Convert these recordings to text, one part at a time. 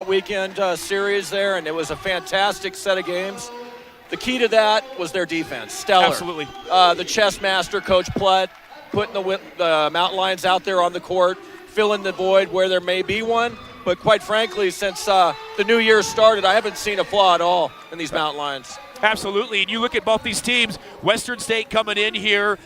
weekend series there, and it was a fantastic set of games. The key to that was their defense. Stellar. Absolutely. The chess master, Coach Plutt, putting the Mountain Lions out there on the court, filling the void where there may be one. But quite frankly, since the new year started, I haven't seen a flaw at all in these Mountain Lions. Absolutely, and you look at both these teams. Western State coming in here,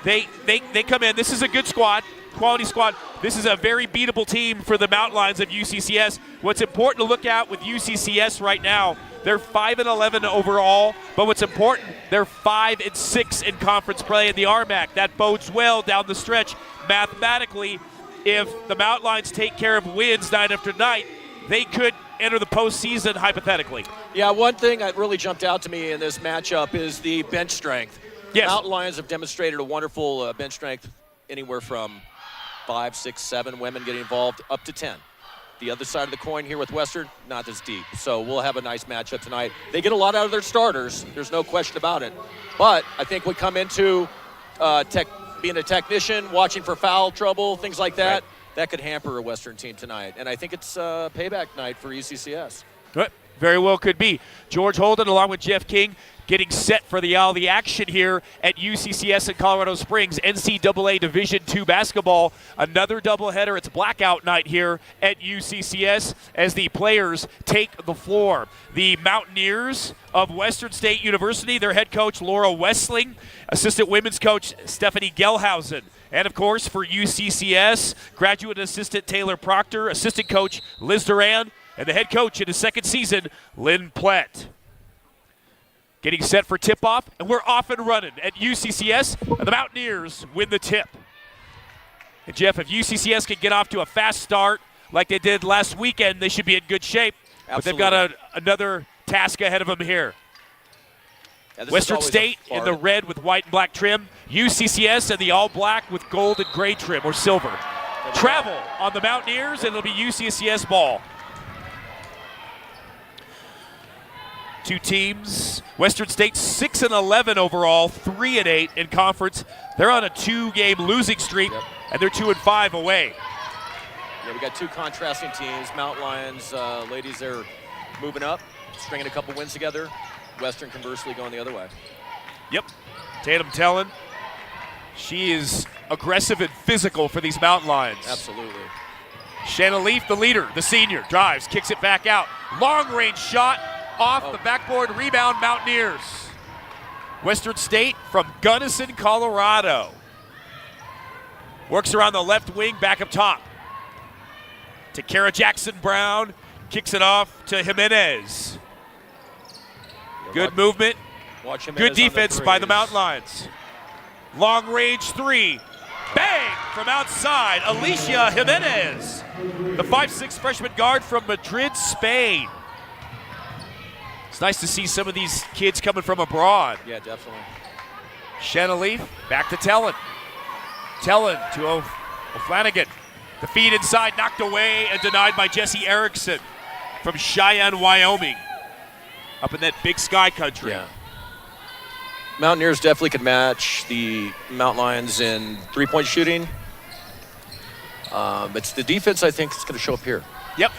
they come in. This is a good squad, quality squad. This is a very beatable team for the Mountain Lions of UCCS. What's important to look at with UCCS right now, they're 5-11 overall, but what's important, they're 5-6 in conference play in the RMAC. That bodes well down the stretch. Mathematically, if the Mountain Lions take care of wins night after night, they could enter the postseason hypothetically. Yeah, one thing that really jumped out to me in this matchup is the bench strength. Yes. Mountain Lions have demonstrated a wonderful bench strength, anywhere from 5, 6, 7 women getting involved up to 10. The other side of the coin here with Western, not as deep. So we'll have a nice matchup tonight. They get a lot out of their starters. There's no question about it. But I think we come into being a technician, watching for foul trouble, things like that. Right. That could hamper a Western team tonight. And I think it's payback night for UCCS. Very well could be. George Holden along with Jeff King getting set for the action here at UCCS in Colorado Springs. NCAA Division II basketball, another doubleheader. It's blackout night here at UCCS as the players take the floor. The Mountaineers of Western State University, their head coach Laura Westling, assistant women's coach Stephanie Gelhausen. And, of course, for UCCS, graduate assistant Taylor Proctor, assistant coach Liz Duran, and the head coach in his second season, Lynn Plett. Getting set for tip-off, and we're off and running at UCCS, and the Mountaineers win the tip. And, Jeff, if UCCS can get off to a fast start like they did last weekend, they should be in good shape. Absolutely. But they've got another task ahead of them here. Yeah, Western State in the red with white and black trim. UCCS in the all-black with gold and gray trim, or silver. Travel on the Mountaineers, and it'll be UCCS ball. Two teams. Western State 6-11 overall, 3-8 in conference. They're on a 2-game losing streak, and they're 2-5 away. Yeah, we got two contrasting teams. Mountain Lions, ladies, they're moving up, stringing a couple wins together. Western, conversely, going the other way. Yep. Tatum Tellen. She is aggressive and physical for these Mountain Lions. Absolutely. Shanna Leaf, the leader, the senior, drives, kicks it back out. Long-range shot off the backboard, rebound, Mountaineers. Western State from Gunnison, Colorado. Works around the left wing, back up top. To Kara Jackson-Brown, kicks it off to Jimenez. Good movement, good defense by the Mountain Lions. Long range three, bang from outside, Alicia Jimenez, the 5'6" freshman guard from Madrid, Spain. It's nice to see some of these kids coming from abroad. Yeah, definitely. Shanna Leaf, back to Tellen. Tellen to O'Flanagan. The feed inside, knocked away and denied by Jesse Erickson from Cheyenne, Wyoming. Up in that big sky country. Yeah. Mountaineers definitely could match the Mountain Lions in three-point shooting. It's the defense, I think, is going to show up here. Yep.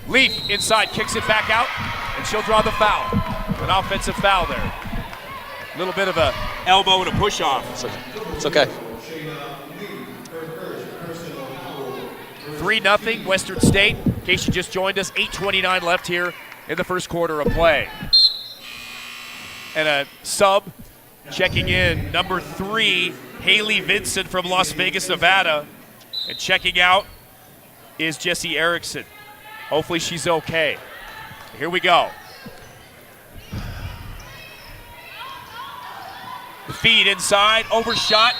Leaf inside, kicks it back out, and she'll draw the foul. An offensive foul there. A little bit of a elbow and a push-off. It's okay. 3-0 Western State. In case you just joined us, 8:29 left here in the first quarter of play. And a sub checking in, number 3, Haley Vincent from Las Vegas, Nevada. And checking out is Jesse Erickson. Hopefully she's okay. Here we go. The feed inside, overshot,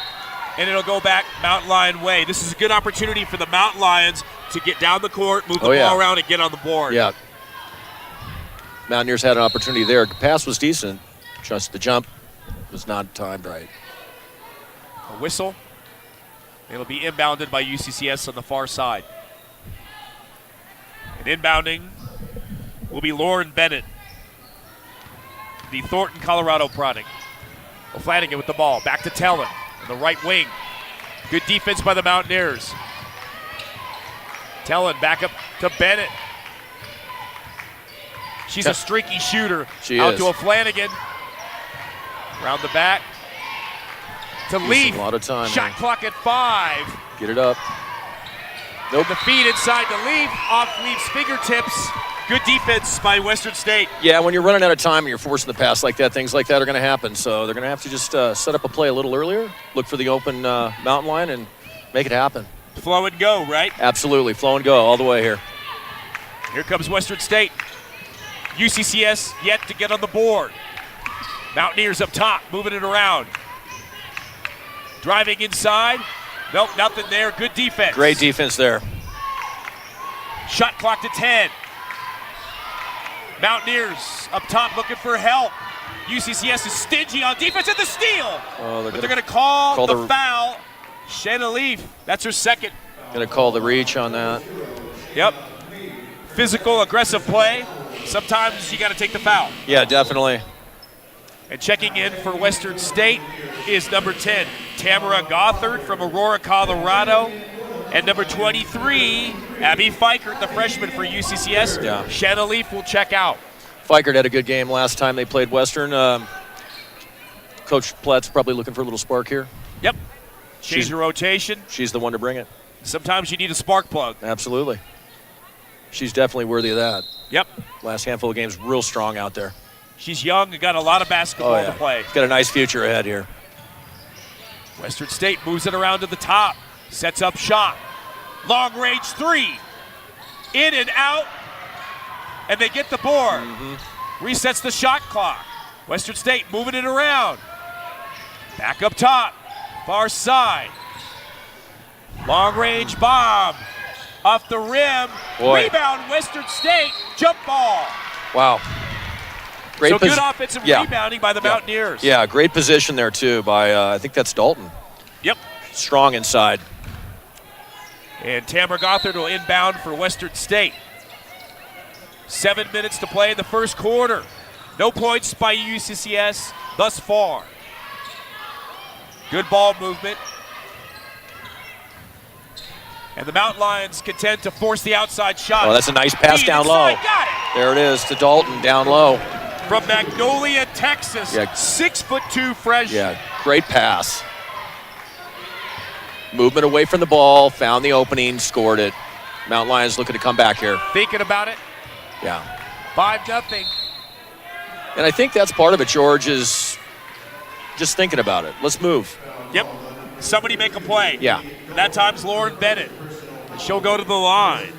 and it'll go back Mountain Lion way. This is a good opportunity for the Mountain Lions to get down the court, move the ball around, and get on the board. Yeah. Mountaineers had an opportunity there. The pass was decent, just the jump was not timed right. A whistle. It'll be inbounded by UCCS on the far side. And inbounding will be Lauren Bennett, the Thornton, Colorado product. O'Flanagan with the ball. Back to Tellen on the right wing. Good defense by the Mountaineers. Tellen back up to Bennett. She's a streaky shooter. She out is. to a Flanagan. Round the back. To Leaf. A lot of time. Shot clock at 5. Get it up. Nope. And the feed inside to Leaf. Off Leaf's fingertips. Good defense by Western State. Yeah, when you're running out of time and you're forcing the pass like that, things like that are going to happen. So they're going to have to just set up a play a little earlier, look for the open mountain line, and make it happen. Flow and go, right? Absolutely. Flow and go all the way here. Here comes Western State. UCCS yet to get on the board. Mountaineers up top, moving it around. Driving inside. Nope, nothing there. Good defense. Great defense there. Shot clock to 10. Mountaineers up top looking for help. UCCS is stingy on defense at the steal. Oh, they're going to call the foul. Shanna Leaf, that's her second. Going to call the reach on that. Yep. Physical, aggressive play. Sometimes you got to take the foul. Yeah, definitely. And checking in for Western State is number 10, Tamara Gothard from Aurora, Colorado. And number 23, Abby Fikert, the freshman for UCCS. Yeah. Shanna Leaf will check out. Fikert had a good game last time they played Western. Coach Platt's probably looking for a little spark here. Yep. Change the rotation. She's the one to bring it. Sometimes you need a spark plug. Absolutely. She's definitely worthy of that. Yep. Last handful of games, real strong out there. She's young and got a lot of basketball to play. Got a nice future ahead here. Western State moves it around to the top. Sets up shot. Long range 3. In and out. And they get the board. Resets the shot clock. Western State moving it around. Back up top. Far side. Long range bomb. Off the rim. Boy. Rebound Western State. Jump ball. Wow. Great so good offensive rebounding by the Mountaineers. Yeah, great position there too by, I think that's Dalton. Yep. Strong inside. And Tamara Gothard will inbound for Western State. 7 minutes to play in the first quarter. No points by UCCS thus far. Good ball movement. And the Mountain Lions content to force the outside shot. Oh, that's a nice pass down low. Got it. There it is to Dalton down low. From Magnolia, Texas. Yeah. 6'2" freshman. Yeah, great pass. Movement away from the ball, found the opening, scored it. Mountain Lions looking to come back here. Thinking about it. Yeah. 5-0. And I think that's part of it, George, is just thinking about it. Let's move. Yep. Somebody make a play. Yeah. That time's Lauren Bennett. She'll go to the line.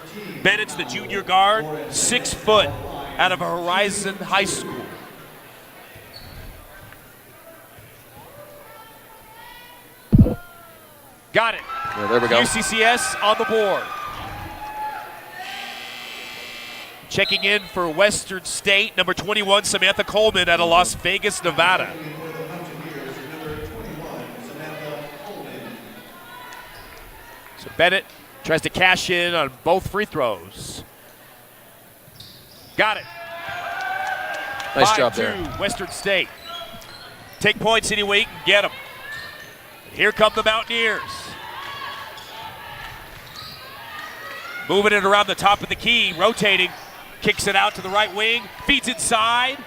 Bennett's the junior guard, 6 foot, out of Horizon High School. Got it. Yeah, there we go. UCCS on the board. Checking in for Western State, number 21, Samantha Coleman out of Las Vegas, Nevada. So Bennett tries to cash in on both free throws. Got it. Nice job there. 5-2 Western State. Take points any way you can get them. Here come the Mountaineers. Moving it around the top of the key, rotating. Kicks it out to the right wing, feeds inside.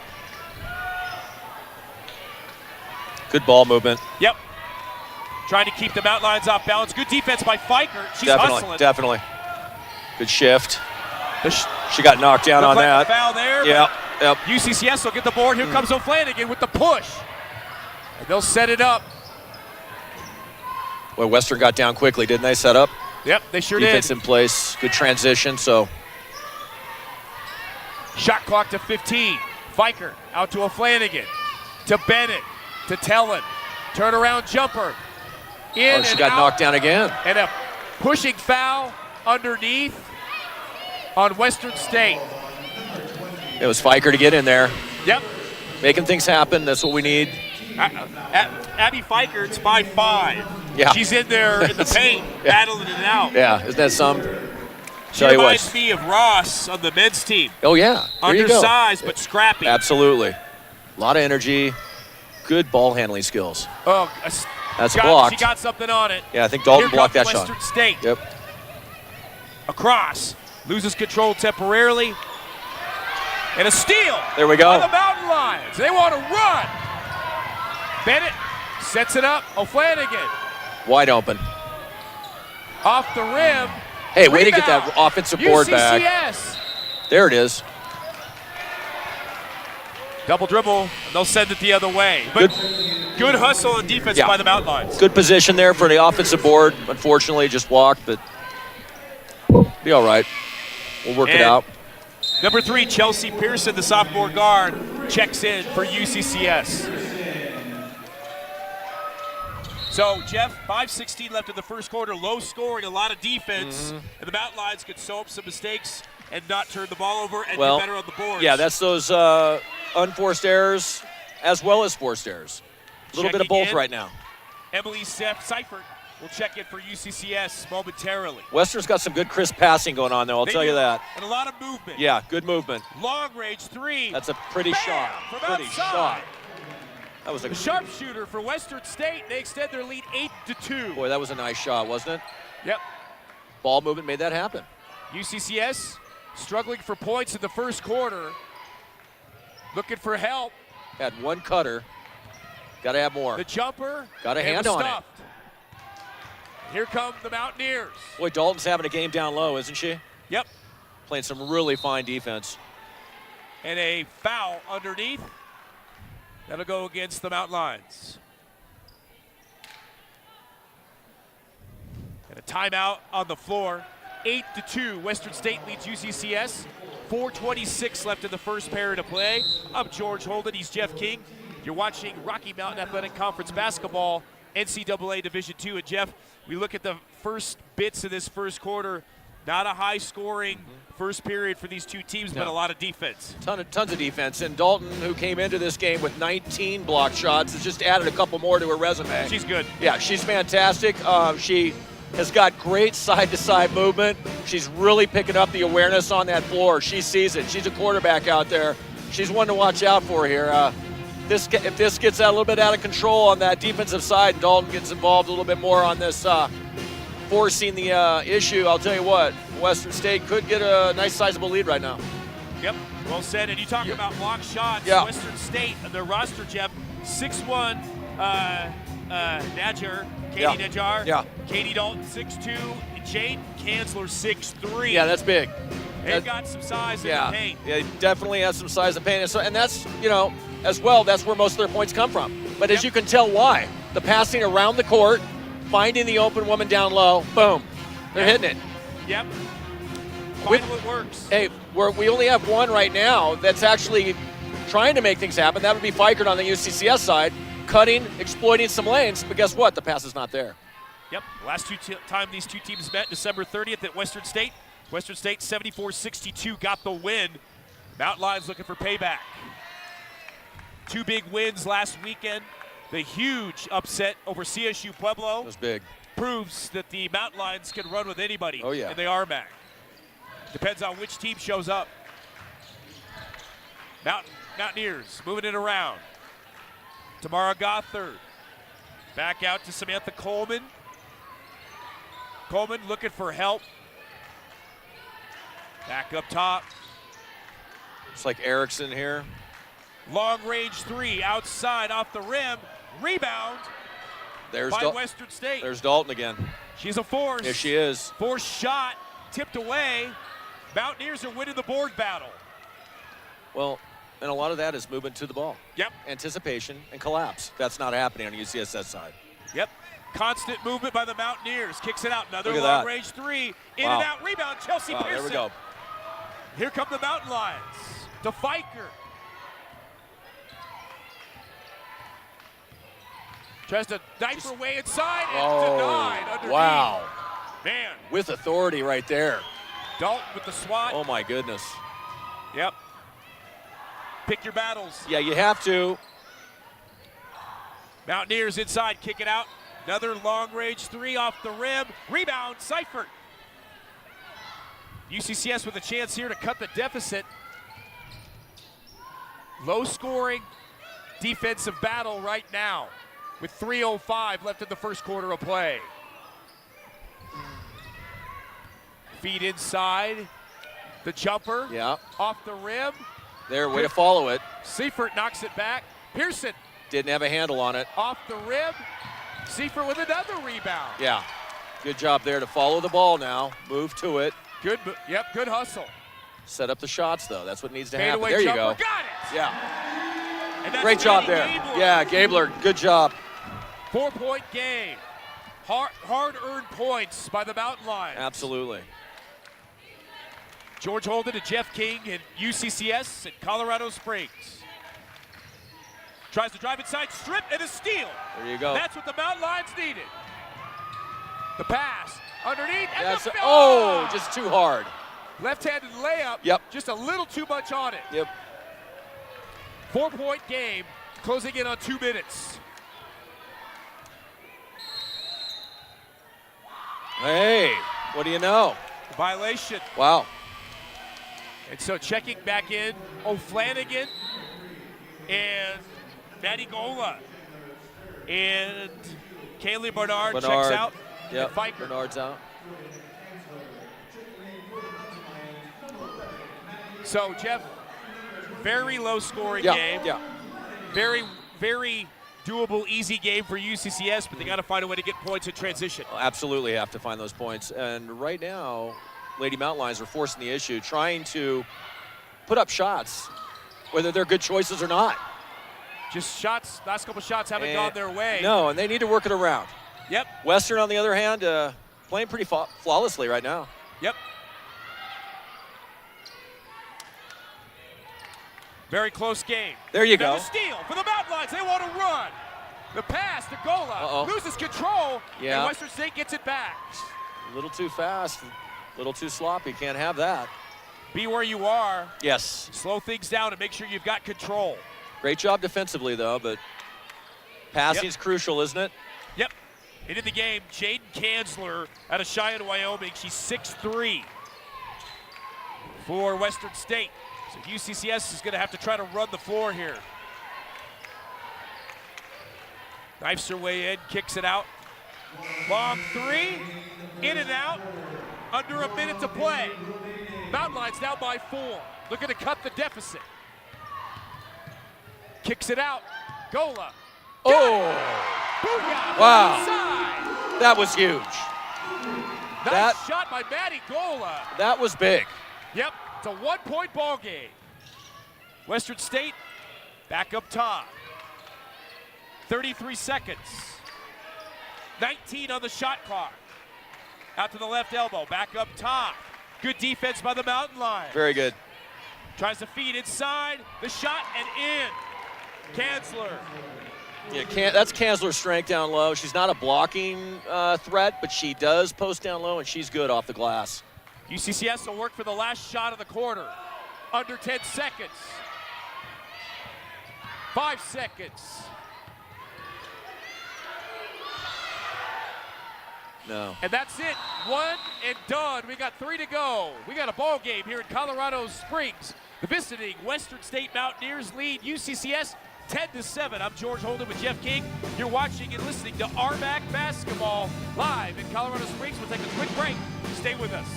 Good ball movement. Yep. Trying to keep the Mountain Lions off balance. Good defense by Fikert. She's hustling. Definitely. Good shift. She got knocked down on that. Foul there. Yep. UCCS will get the board. Here comes O'Flanagan with the push. And they'll set it up. Well, Western got down quickly, didn't they? Set up. Yep, they sure Defense did. in place. Good transition. So. Shot clock to 15. Fikert out to O'Flanagan. To Bennett. To Tellen. Turnaround jumper. In She got knocked down again. And a pushing foul underneath on Western State. It was Fikert to get in there. Yep. Making things happen. That's what we need. Abby Fikert's by 5. Yeah. She's in there in the paint, battling it out. Yeah, isn't that some? She reminds me of Ross on the men's team. Oh, yeah. There you go. Undersized, but scrappy. Absolutely. A lot of energy. Good ball handling skills. Oh, that's blocked. She got something on it. Yeah, I think Dalton blocked that Western shot. State. Yep. Across. Loses control temporarily. And a steal. There we go. On the Mountain Lions. They want to run. Bennett sets it up. O'Flanagan. Wide open. Off the rim. Hey, way to get that offensive board back. UCCS. There it is. Double dribble. They'll send it the other way. But good hustle and defense by the Mountain Lions. Good position there for the offensive board. Unfortunately, just walked, but be all right. We'll work it out. Number 3, Chelsea Pearson, the sophomore guard, checks in for UCCS. So, Jeff, 5:16 left in the first quarter, low scoring, a lot of defense, and the Mountain Lions could sew up some mistakes and not turn the ball over and get better on the boards. Yeah, that's those unforced errors as well as forced errors. A little bit of both right now. Emily Seifert will check in for UCCS momentarily. Western's got some good crisp passing going on, though, I'll tell you that. And a lot of movement. Yeah, good movement. Long range 3. That's a pretty shot. Pretty shot. That was a sharpshooter for Western State. They extend their lead 8-2. Boy, that was a nice shot, wasn't it? Yep. Ball movement made that happen. UCCS struggling for points in the first quarter. Looking for help. Had one cutter. Got to have more. The jumper. Got a hand on it. Here come the Mountaineers. Boy, Dalton's having a game down low, isn't she? Yep. Playing some really fine defense. And a foul underneath. That'll go against the Mountain Lions. And a timeout on the floor. 8-2. Western State leads UCCS. 4:26 left in the first period of play. I'm George Holden. He's Jeff King. You're watching Rocky Mountain Athletic Conference basketball, NCAA Division II. And Jeff, we look at the first bits of this first quarter. Not a high-scoring first period for these two teams, but a lot of defense. Tons of defense. And Dalton, who came into this game with 19 block shots, has just added a couple more to her resume. She's good. Yeah, she's fantastic. She has got great side-to-side movement. She's really picking up the awareness on that floor. She sees it. She's a quarterback out there. She's one to watch out for here. If this gets a little bit out of control on that defensive side, and Dalton gets involved a little bit more on this forcing the issue, I'll tell you what, Western State could get a nice sizable lead right now. Yep, well said. And you talk about block shots. Yeah. Western State, their roster, Jeff, 6'1", Nadjar, Katie Nadjar. Yeah. Katie Dalton, 6'2", and Jade Kanzler, 6'3". Yeah, that's big. They've got some size in the paint. Yeah, they definitely have some size in the paint. And that's, as well, that's where most of their points come from. But as you can tell why. The passing around the court, finding the open woman down low, boom. They're hitting it. Yep. Finally it works. Hey, we only have one right now that's actually trying to make things happen. That would be Fikert on the UCCS side, cutting, exploiting some lanes. But guess what? The pass is not there. Yep. Last time these two teams met, December 30th at Western State. Western State 74-62 got the win. Mountain Lions looking for payback. Two big wins last weekend. The huge upset over CSU Pueblo. It was big. Proves that the Mountain Lions can run with anybody. Oh, yeah. And they are, Mac. Depends on which team shows up. Mountaineers moving it around. Tamara Gothard. Back out to Samantha Coleman. Coleman looking for help. Back up top. It's like Erickson here. Long range 3 outside off the rim. Rebound by Western State. There's Dalton again. She's a force. Yes, she is. Force shot tipped away. Mountaineers are winning the board battle. Well, and a lot of that is movement to the ball. Yep. Anticipation and collapse. That's not happening on the UCSS side. Yep. Constant movement by the Mountaineers. Kicks it out. Another long that. range 3. In and out rebound. Chelsea Pearson. There we go. Here come the Mountain Lions. To Fikert. Tries to knife her way inside and denied underneath. Wow. Man. With authority right there. Dalton with the swat. Oh, my goodness. Yep. Pick your battles. Yeah, you have to. Mountaineers inside, kick it out. Another long range 3 off the rim. Rebound, Seifert. UCCS with a chance here to cut the deficit. Low scoring defensive battle right now with 3:05 left in the first quarter of play. Feed inside. The jumper. Yeah. Off the rim. There, way to follow it. Seifert knocks it back. Pearson. Didn't have a handle on it. Off the rim. Seifert with another rebound. Yeah. Good job there to follow the ball now. Move to it. Good hustle. Set up the shots, though. That's what needs to Fade happen. away There you jumper. go. Got it. Yeah. And that's Great job Manny there. Gabler. Yeah, Gabler, good job. 4-point game. Hard-earned points by the Mountain Lions. Absolutely. George Holden and Jeff King in UCCS in Colorado Springs. Tries to drive inside, strip, and a steal. There you go. That's what the Mountain Lions needed. The pass underneath, and That's the just too hard. left-handed layup. Yep. Just a little too much on it. Yep. 4-point game, closing in on 2 minutes. Hey, what do you know? Violation. Wow. And so checking back in, O'Flanagan and Maddie Gola. And Kaylee Bernard checks out. Yep, and Fiker. Bernard's out. So, Jeff, very low-scoring Yeah, game. yeah. Very, very doable, easy game for UCCS, but they got to find a way to get points in transition. Absolutely have to find those points. And right now, Lady Mountain Lions are forcing the issue, trying to put up shots, whether they're good choices or not. Just shots, last couple shots haven't gone their way. No, and they need to work it around. Yep. Western, on the other hand, playing pretty flawlessly right now. Yep. Very close game. There you Now go. the steal for the Mountain Lions. They want to run. The pass to Gola. Loses control. Yeah. And Western State gets it back. A little too fast, a little too sloppy. Can't have that. Be where you are. Yes. Slow things down and make sure you've got control. Great job defensively, though, but passing is crucial, isn't it? Yep. Into the game, Jaden Kanzler out of Cheyenne, Wyoming. She's 6'3" for Western State. So UCCS is going to have to try to run the floor here. Knifes her way in, kicks it out. Long three, in and out, under a minute to play. Mountain Lions down by 4, looking to cut the deficit. Kicks it out, Gola. Booyah! Wow. Inside. That was huge. Nice shot by Maddie Gola. That was big. Yep, it's a 1-point ball game. Western State back up top. 33 seconds. 19 on the shot clock. Out to the left elbow, back up top. Good defense by the Mountain Lions. Very good. Tries to feed inside, the shot and in. Kanzler. Yeah, that's Kanzler's strength down low. She's not a blocking threat, but she does post down low, and she's good off the glass. UCCS will work for the last shot of the quarter. Under 10 seconds. 5 seconds. No. And that's it. 1 and done. We got 3 to go. We got a ball game here in Colorado Springs. The visiting Western State Mountaineers lead UCCS 10-7. I'm George Holden with Jeff King. You're watching and listening to RMAC Basketball live in Colorado Springs. We'll take a quick break. Stay with us.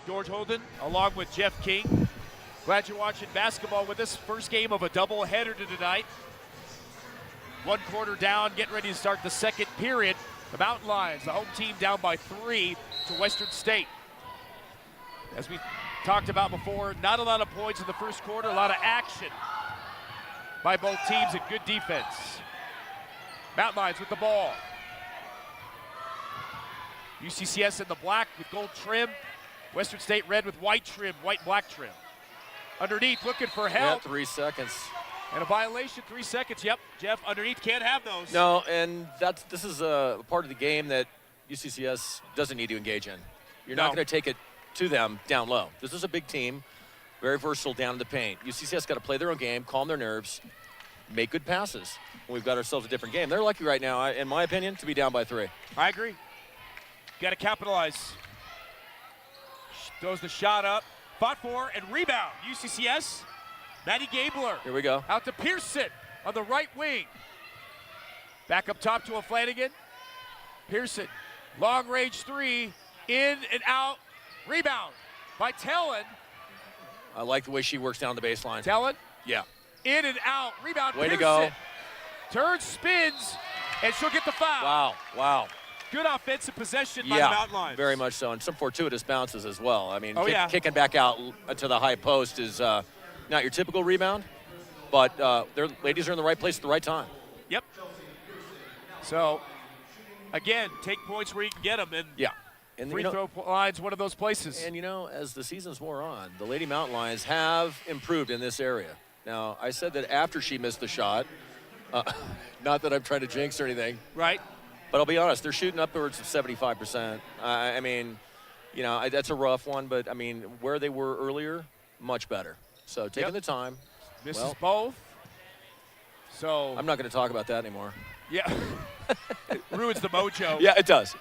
George Holden, along with Jeff King. Glad you're watching basketball with us. First game of a doubleheader tonight. 1 quarter down, getting ready to start the second period. The Mountain Lions, the home team, down by 3 to Western State. As we talked about before, not a lot of points in the first quarter, a lot of action by both teams and good defense. Mountain Lions with the ball. UCCS in the black with gold trim. Western State red with white trim, white and black trim. Underneath, looking for help. Yeah, 3 seconds. And a violation, 3 seconds. Yep, Jeff, underneath, can't have those. No, and this is a part of the game that UCCS doesn't need to engage in. You're not going to take it to them down low. This is a big team, very versatile down in the paint. UCCS got to play their own game, calm their nerves, make good passes. We've got ourselves a different game. They're lucky right now, in my opinion, to be down by 3. I agree. Got to capitalize. Throws the shot up, fought for, and rebound. UCCS. Maddie Gabler. Here we go. Out to Pearson on the right wing. Back up top to a Flanagan. Pearson, long range 3, in and out. Rebound by Tellen. I like the way she works down the baseline. Tellen, Yeah. in and out. Rebound, Way Pearson. to go. Turns, spins, and she'll get the foul. Wow. Good offensive possession by the Mountain Lions. Very much so, and some fortuitous bounces as well. I mean, Oh, yeah. kicking back out to the high post is not your typical rebound, but their ladies are in the right place at the right time. Yep. So, again, take points where you can get them, and Yeah. And free throw line's one of those places. And as the season's wore on, the Lady Mountain Lions have improved in this area. Now, I said that after she missed the shot, not that I'm trying to jinx or anything, Right. but I'll be honest, they're shooting upwards of 75%. I mean, that's a rough one, but I mean, where they were earlier, much better. So taking the time. Misses both. So I'm not going to talk about that anymore. yeah, it ruins the mojo. Yeah, it does.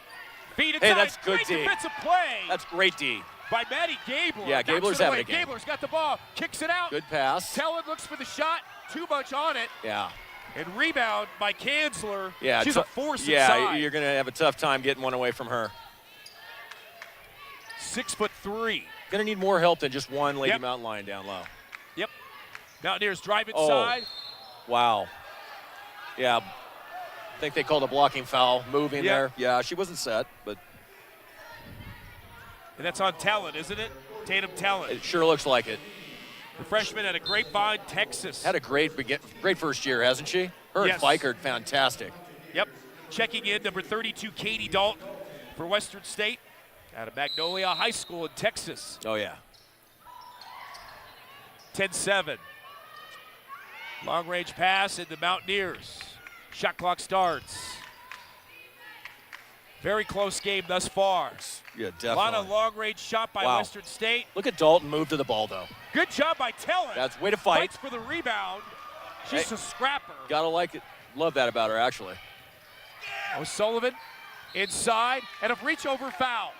Feed inside. Hey, that's good Great D. defensive play That's great D. by Maddie Gabler. Yeah, Knocks Gabler's it having away. a game. Gabler's got the ball, kicks it out. Good pass. Tellen looks for the shot. Too much on it. Yeah. And rebound by Kanzler. Yeah. She's a force Yeah, inside. you're going to have a tough time getting one away from her. 6'3". Going to need more help than just one Lady Yep. Mountain Lion down low. Yep. Mountaineers drive inside. Wow. Yeah. I think they called a blocking foul. Moving Yeah. there. Yeah, she wasn't set, but And that's on Tellen, isn't it? Tatum Tellen. it sure looks like it. The freshman at a Grapevine, Texas. Had a great first year, hasn't she? Her Yes. and Fikert, fantastic. Yep. Checking in, number 32, Katie Dalton for Western State out of Magnolia High School in Texas. Oh, yeah. 10-7. Long range pass in the Mountaineers. Shot clock starts. Very close game thus far. Yeah, A definitely. lot of long range shot by Wow. Western State. Look at Dalton move to the ball, though. Good job by Tellen. That's way to fight. Fights for the rebound. She's Hey. a scrapper. Gotta like it. Love that about her, actually. O'Sullivan inside and a reach over foul.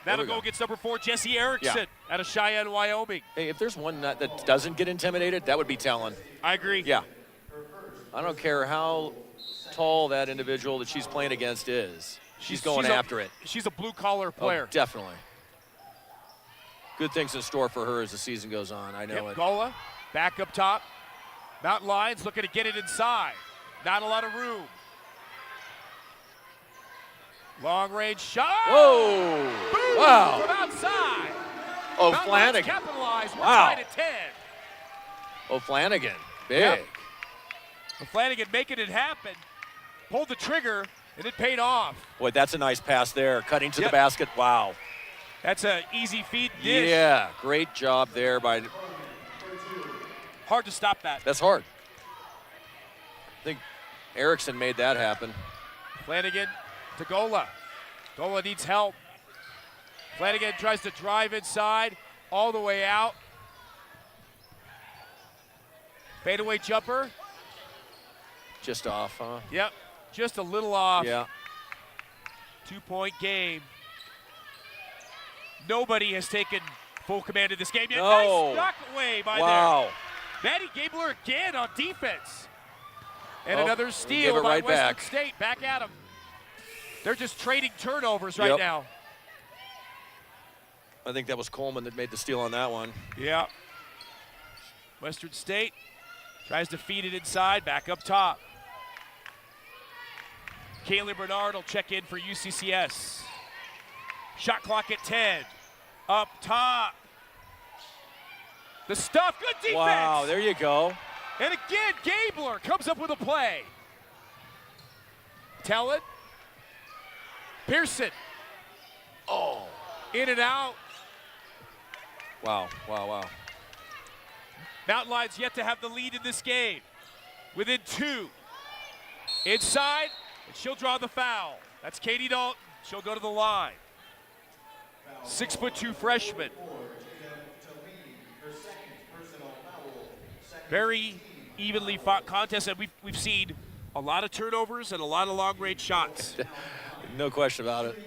That'll we go. go against number 4, Jesse Erickson out of Cheyenne, Wyoming. Hey, if there's one that doesn't get intimidated, that would be Tellen. I agree. Yeah. I don't care how tall that individual that she's playing against is. She's going after it. She's a blue-collar Oh, player. definitely. Good things in store for her as the season goes on. I know Yep, it. Gola, back up top. Mountain Lions looking to get it inside. Not a lot of room. Long range shot. Whoa! Boom, Wow! from outside. Oh, Mountain Lions Flanagan. capitalize. We're Wow. tied at 10. Oh, Flanagan. Big. Yep. Flanagan making it happen. Pulled the trigger, and it paid off. Boy, that's a nice pass there. Cutting to Yep. the basket. Wow. That's an easy feed dish. Yeah, great job there by. Hard to stop that. That's hard. I think Erickson made that happen. Flanagan to Gola. Gola needs help. Flanagan tries to drive inside, all the way out. Fadeaway jumper. Just off, huh? Yep, just a little off. Yeah. 2-point game. Nobody has taken full command of this game yet. No. Nice knock away by Wow. there. Maddie Gabler again on defense. And Oh, another give steal it by right Western back. State. Back at them. They're just trading turnovers right Yep. now. I think that was Coleman that made the steal on that one. Yeah. Western State tries to feed it inside, back up top. Kaylee Bernard will check in for UCCS. Shot clock at 10. Up top. The stuff, good defense. Wow, there you go. And again, Gabler comes up with a play. Tellin. Pearson. Oh. In and out. Wow, wow, wow. Mountain Lions yet to have the lead in this game. Within 2. Inside, and she'll draw the foul. That's Katie Dalton. She'll go to the line. 6'2" freshman. Very evenly fought contest, and we've seen a lot of turnovers and a lot of long-range shots. No question about it.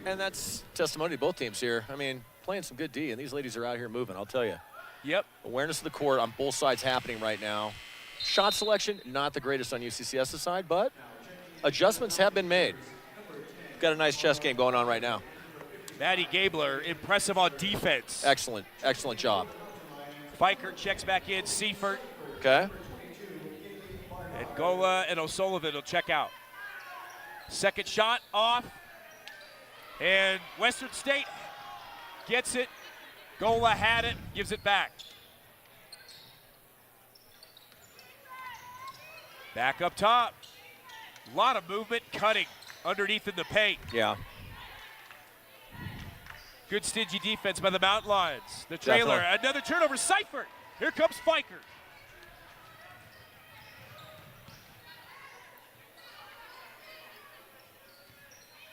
And that's testimony to both teams here. I mean, playing some good D, and these ladies are out here moving, I'll tell you. Yep. Awareness of the court on both sides happening right now. Shot selection, not the greatest on UCCS's side, but adjustments have been made. Got a nice chess game going on right now. Maddie Gabler, impressive on defense. Excellent, excellent job. Fiker checks back in, Seifert. Okay. And Gola and O'Sullivan will check out. Second shot off. And Western State gets it. Gola had it, gives it back. Back up top. A lot of movement, cutting underneath in the paint. Yeah. Good stingy defense by the Mountain Lions. The trailer, Definitely. another turnover, Seifert. Here comes Fiker.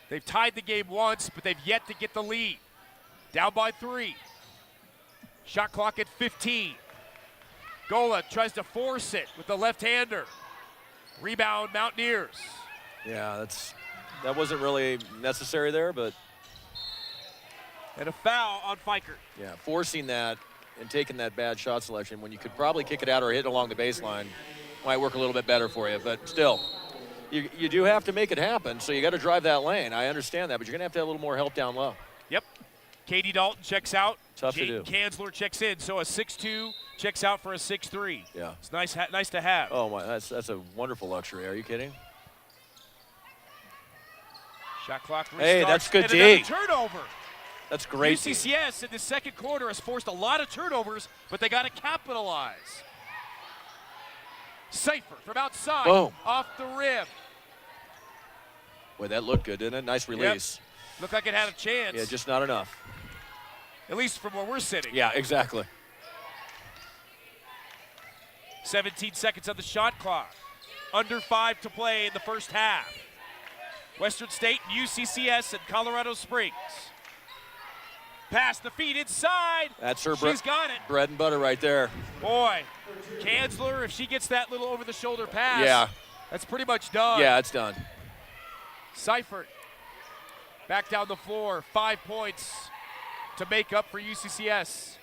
They've tied the game once, but they've yet to get the lead. Down by 3. Shot clock at 15. Gola tries to force it with the left-hander. Rebound, Mountaineers. Yeah, that wasn't really necessary there, but And a foul on Fiker. yeah, forcing that and taking that bad shot selection when you could probably kick it out or hit it along the baseline might work a little bit better for you. But still, you do have to make it happen, so you got to drive that lane. I understand that, but you're going to have a little more help down low. Yep. Katie Dalton checks out. Tough to do. Kanzler checks in, so a 6'2" checks out for a 6'3". Yeah. It's nice to have. Oh, my, that's a wonderful luxury. Are you kidding? Shot clock restarts. Hey, that's good and D. another turnover. That's great. UCCS in the second quarter has forced a lot of turnovers, but they got to capitalize. Seifert from outside. Boom. Off the rim. Boy, that looked good, didn't it? Nice release. Yep. Looked like it had a chance. Yeah, just not enough. At least from where we're sitting. Yeah, exactly. 17 seconds on the shot clock. Under 5 to play in the first half. Western State, UCCS, and Colorado Springs. Pass the feet inside. That's her She's got it. bread and butter right there. Boy, Kanzler, if she gets that little over-the-shoulder pass, Yeah. that's pretty much done. Yeah, it's done. Seifert back down the floor. 5 points to make up for UCCS.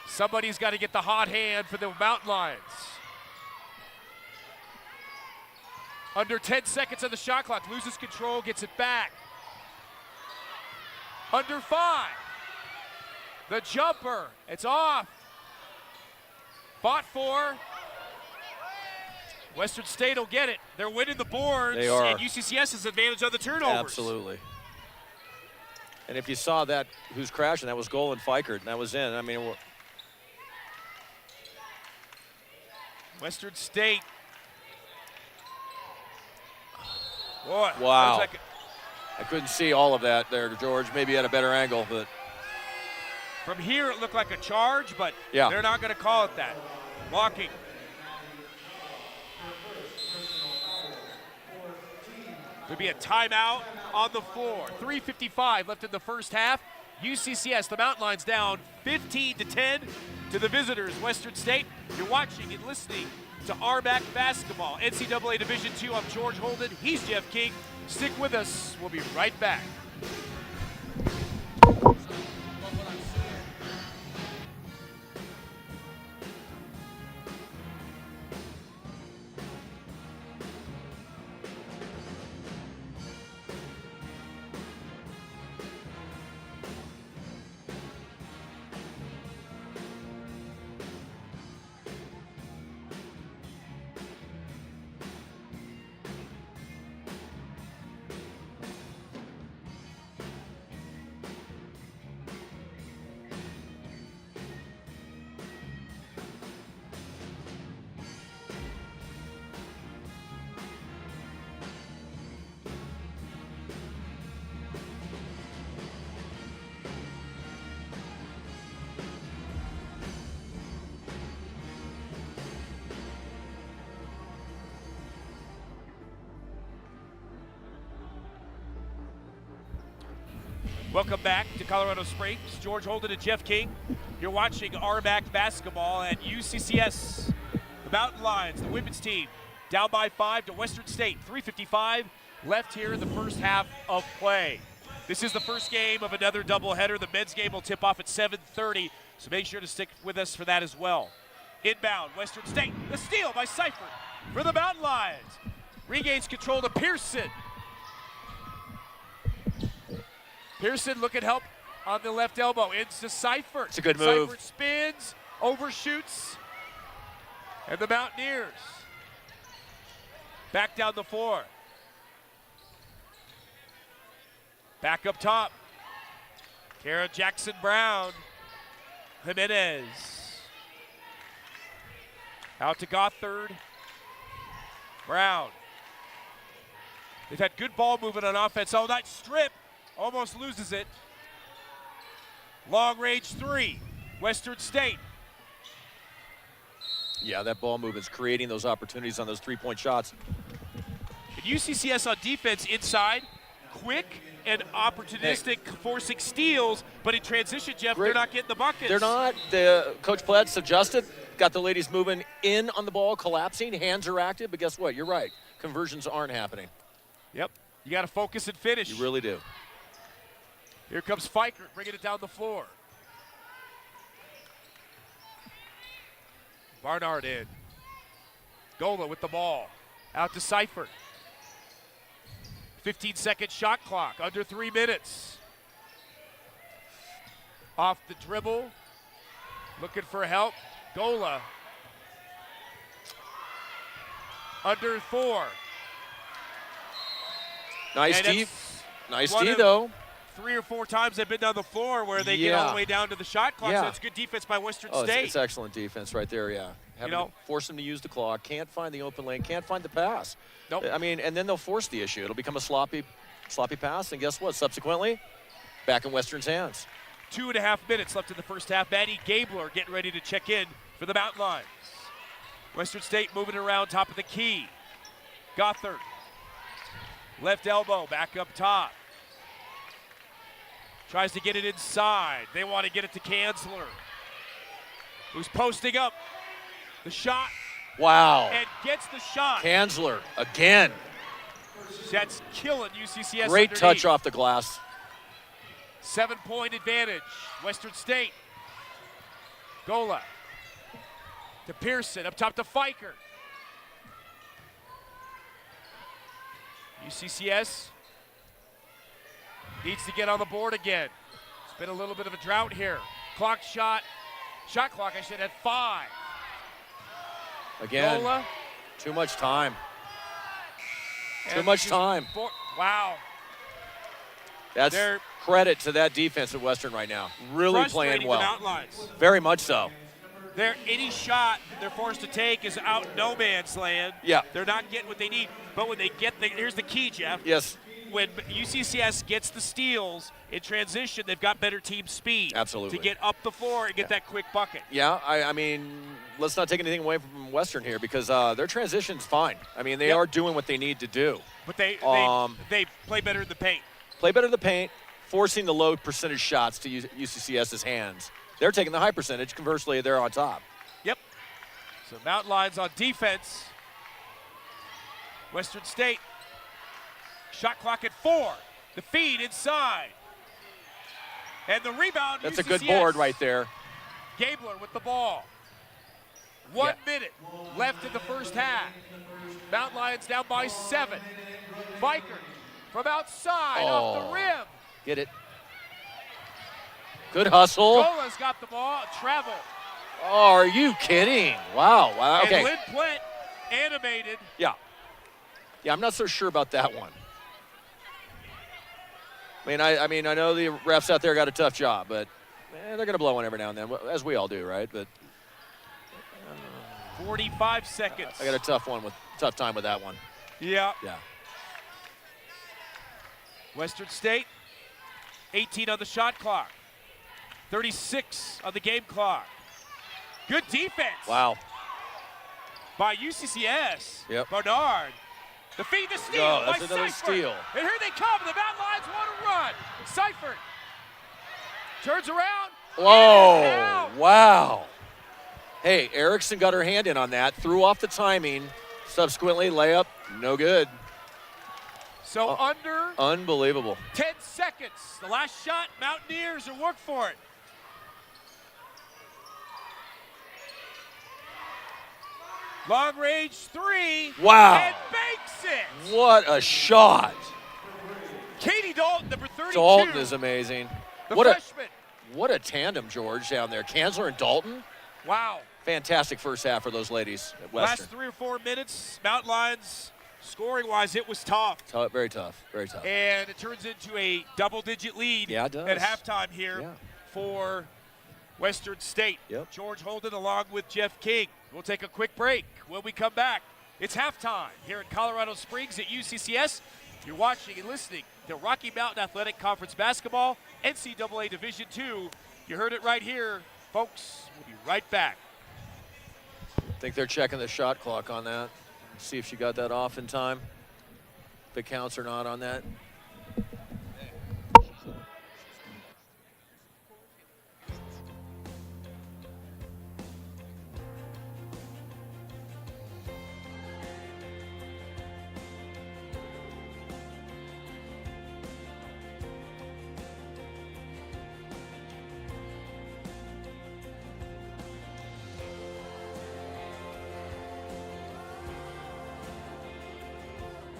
Somebody's got to get the hot hand for the Mountain Lions. Under 10 seconds on the shot clock, loses control, gets it back. Under 5. The jumper, it's off. Fought for. Western State will get it. They're winning the boards. They are. And UCCS has advantage on the turnovers. Absolutely. And if you saw that, who's crashing, that was Golan Fikert, and that was in. I mean, Western State. Boy, wow. that was like I couldn't see all of that there, George. Maybe at a better angle, but from here it looked like a charge, but yeah. They're not going to call it that. Blocking. There'll be a timeout on the floor. 3:55 left in the first half. UCCS, the Mountain Lions down 15-10 to the visitors, Western State. You're watching and listening to RBAC Basketball. NCAA Division II, I'm George Holden. He's Jeff King. Stick with us. We'll be right back. Welcome back to Colorado Springs. George Holden and Jeff King. You're watching RMAC basketball at UCCS. The Mountain Lions, the women's team, down by 5 to Western State. 3:55 left here in the first half of play. This is the first game of another doubleheader. The men's game will tip off at 7:30, so make sure to stick with us for that as well. Inbound, Western State, the steal by Seifert for the Mountain Lions. Regains control to Pearson. Pearson looking help on the left elbow. Ends to Seifert. It's a good move. Seifert spins, overshoots, and the Mountaineers back down the floor. Back up top. Kara Jackson-Brown. Jimenez. Out to Gothard. Brown. They've had good ball movement on offense all night. Strip. Almost loses it. Long range three. Western State. Yeah, that ball movement's creating those opportunities on those three-point shots. And UCCS on defense inside. Quick and opportunistic, forcing steals, but in transition, Jeff, they're not getting the buckets. They're not. Coach Pletz adjusted, got the ladies moving in on the ball, collapsing, hands are active, but guess what? You're right. Conversions aren't happening. Yep. You got to focus and finish. You really do. Here comes Fikert, bringing it down the floor. Barnard in. Gola with the ball. Out to Seifert. 15-second shot clock, under 3 minutes. Off the dribble, looking for help. Gola. Under 4. Nice And D. Nice one D, of though. 3 or 4 times they've been down the floor where they get all the way down to the shot clock. So that's good defense by Western State. It's excellent defense right there, yeah. Force them to use the clock, can't find the open lane, can't find the pass. Nope. I mean, and then they'll force the issue. It'll become a sloppy pass, and guess what? Subsequently, back in Western's hands. 2.5 minutes left in the first half. Maddie Gabler getting ready to check in for the Mountain Lions. Western State moving around top of the key. Gothard. Left elbow, back up top. Tries to get it inside. They want to get it to Kanzler, who's posting up. The shot. Wow. And gets the shot. Kanzler again. That's killing UCCS. Great underneath. touch off the glass. 7-point advantage. Western State. Gola. To Pearson. Up top to Fikert. UCCS needs to get on the board again. It's been a little bit of a drought here. Shot clock, I said, at 5. Again, Gola. Too much time. Too And much time. Wow. That's credit to that defense at Western right now. Really playing well. The Mountain Lions. Very much so. Any shot they're forced to take is out no man's land. Yeah. They're not getting what they need. But when they get here's the key, Jeff. Yes. When UCCS gets the steals in transition, they've got better team speed. Absolutely. To get up the floor and get that quick bucket. Yeah, I mean, let's not take anything away from Western here because their transition's fine. I mean, they are doing what they need to do. But they play better in the paint. Play better in the paint, forcing the low percentage shots to UCCS's hands. They're taking the high percentage. Conversely, they're on top. Yep. So Mountain Lions on defense. Western State. Shot clock at 4. The feed inside. And the rebound. That's UCCS. a good board right there. Gabler with the ball. 1 minute left in the first half. Mountain Lions down by 7. Fikert from outside off the rim. Get it. Good hustle. Gola's got the ball. Travel. Oh, are you kidding? Wow. Okay. And Lynn Plett animated. Yeah, I'm not so sure about that one. I mean, I know the refs out there got a tough job, but they're going to blow one every now and then, as we all do, right? But 45 seconds. I got a tough time with that one. Yeah. Yeah. Western State, 18 on the shot clock. 36 on the game clock. Good defense. Wow. By UCCS. Yep. Barnard. The feed, the steal Oh, by that's another Seifert. steal. And here they come. The Mountain Lions want to run. Seifert Turns around. Whoa, wow. Hey, Erickson got her hand in on that, threw off the timing. Subsequently, layup, no good. So under Unbelievable. 10 seconds. The last shot, Mountaineers will work for it. Long range three. Wow. And banks it. What a shot. Katie Dalton, number 32. Dalton is amazing. The What freshman. What a tandem, George, down there. Kanzler and Dalton. Wow. Fantastic first half for those ladies at Western. Last 3 or 4 minutes, Mountain Lions, scoring-wise, it was tough. Very tough, very tough. And it turns into a double-digit lead Yeah, it does. at halftime here Yeah. for Western State. Yep. George Holden along with Jeff King. We'll take a quick break. When we come back, it's halftime here in Colorado Springs at UCCS. You're watching and listening to Rocky Mountain Athletic Conference Basketball, NCAA Division II. You heard it right here. Folks, we'll be right back. I think they're checking the shot clock on that. See if she got that off in time. If it counts or not on that.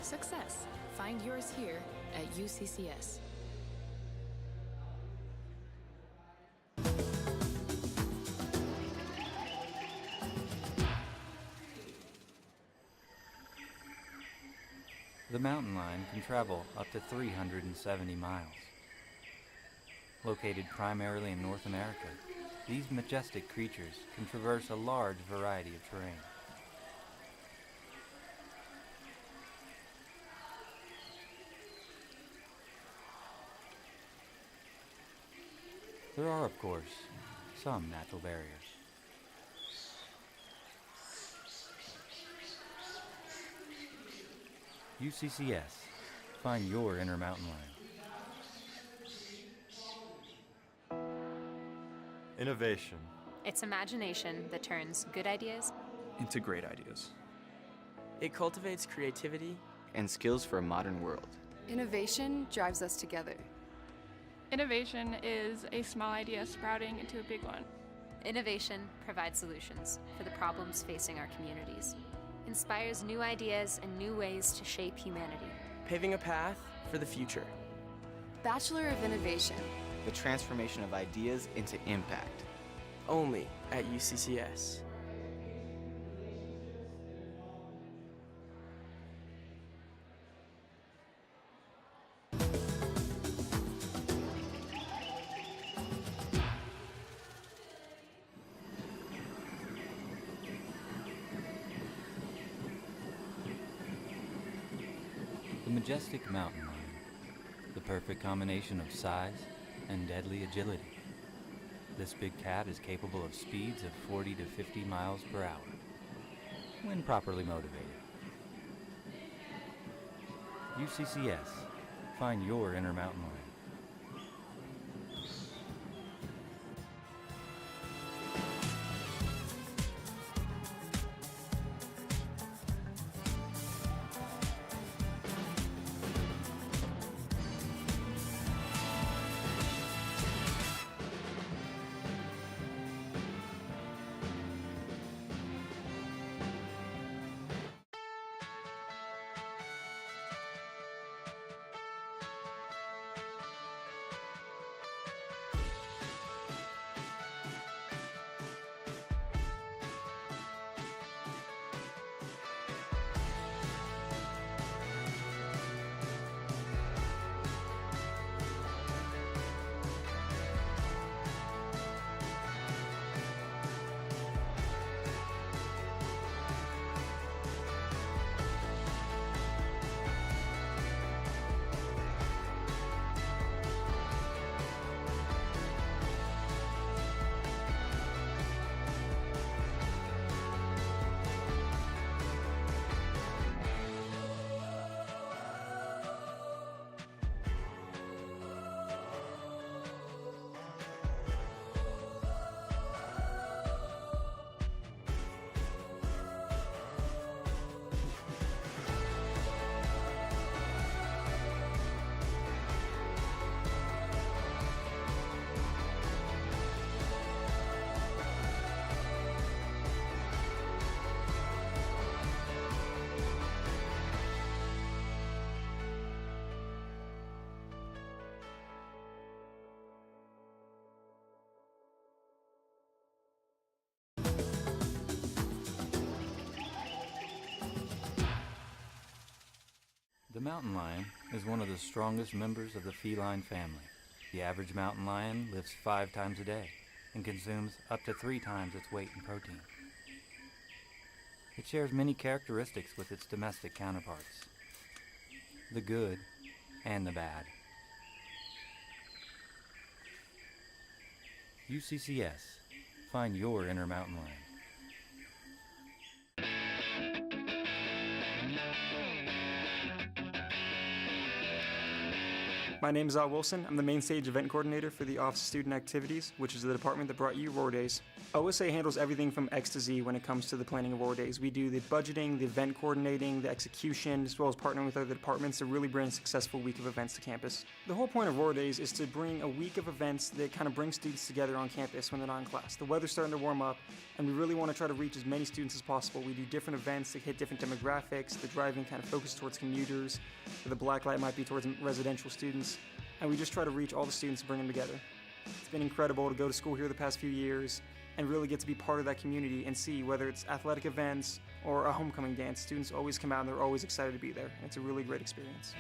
Success. Find yours here at UCCS. The mountain lion can travel up to 370 miles. Located primarily in North America, these majestic creatures can traverse a large variety of terrain. There are, of course, some natural barriers. UCCS. Find your inner mountain lion. Innovation It's imagination that turns good ideas into great ideas. It cultivates creativity and skills for a modern world. Innovation drives us together. Innovation is a small idea sprouting into a big one. Innovation provides solutions for the problems facing our communities, inspires new ideas and new ways to shape humanity, paving a path for the future. Bachelor of Innovation. The transformation of ideas into impact. Only at UCCS. The majestic mountain lion, the perfect combination of size and deadly agility. This big cat is capable of speeds of 40 to 50 miles per hour when properly motivated. UCCS. Find your inner mountain lion. mountain lion is one of the strongest members of the feline family. The average mountain lion lives 5 times a day and consumes up to 3 times its weight in protein. It shares many characteristics with its domestic counterparts, the good and the bad. UCCS. Find your inner mountain lion. My name is Al Wilson. I'm the main stage event coordinator for the Office of Student Activities, which is the department that brought you Roar Days. OSA handles everything from X to Z when it comes to the planning of Roar Days. We do the budgeting, the event coordinating, the execution, as well as partnering with other departments to really bring a successful week of events to campus. The whole point of Roar Days is to bring a week of events that kind of bring students together on campus when they're not in class. The weather's starting to warm up, and we really want to try to reach as many students as possible. We do different events that hit different demographics. The driving kind of focuses towards commuters, the black light might be towards residential students. And we just try to reach all the students and bring them together. It's been incredible to go to school here the past few years and really get to be part of that community and see whether it's athletic events or a homecoming dance. Students always come out and they're always excited to be there. And it's a really great experience.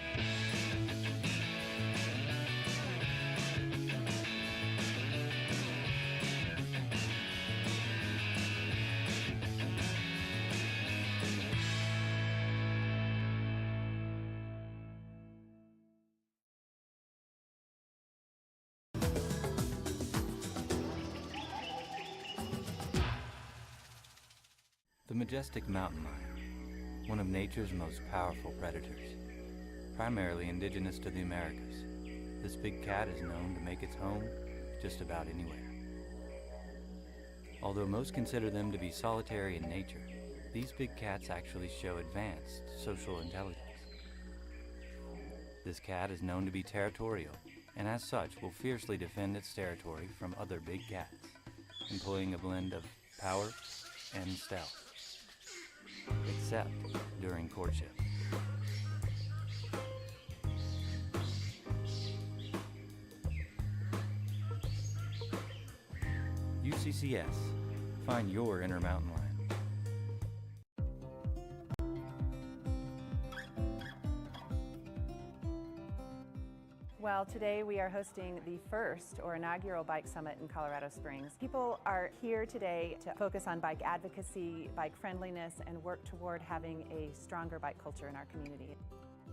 The majestic mountain lion, one of nature's most powerful predators. Primarily indigenous to the Americas, this big cat is known to make its home just about anywhere. Although most consider them to be solitary in nature, these big cats actually show advanced social intelligence. This cat is known to be territorial, and as such will fiercely defend its territory from other big cats, employing a blend of power and stealth. Except during courtship. UCCS. Find your inner mountain lion. Well, today we are hosting the first or inaugural Bike Summit in Colorado Springs. People are here today to focus on bike advocacy, bike friendliness, and work toward having a stronger bike culture in our community.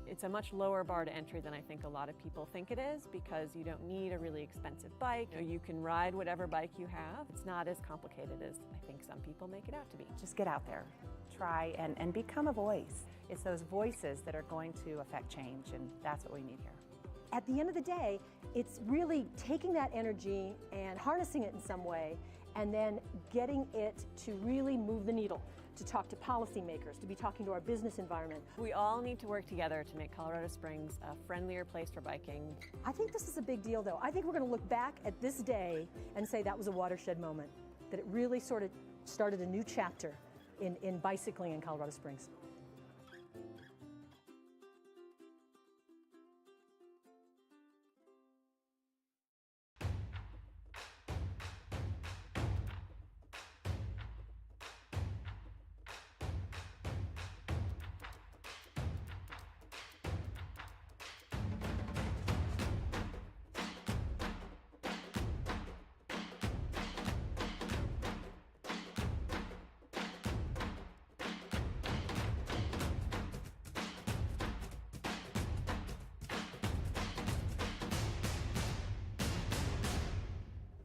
It's a much lower bar to entry than I think a lot of people think it is, because you don't need a really expensive bike. You can ride whatever bike you have. It's not as complicated as I think some people make it out to be. Just get out there, try and become a voice. It's those voices that are going to affect change, and that's what we need here. At the end of the day, it's really taking that energy and harnessing it in some way, and then getting it to really move the needle, to talk to policymakers, to be talking to our business environment. We all need to work together to make Colorado Springs a friendlier place for biking. I think this is a big deal, though. I think we're going to look back at this day and say that was a watershed moment, that it really sort of started a new chapter in bicycling in Colorado Springs.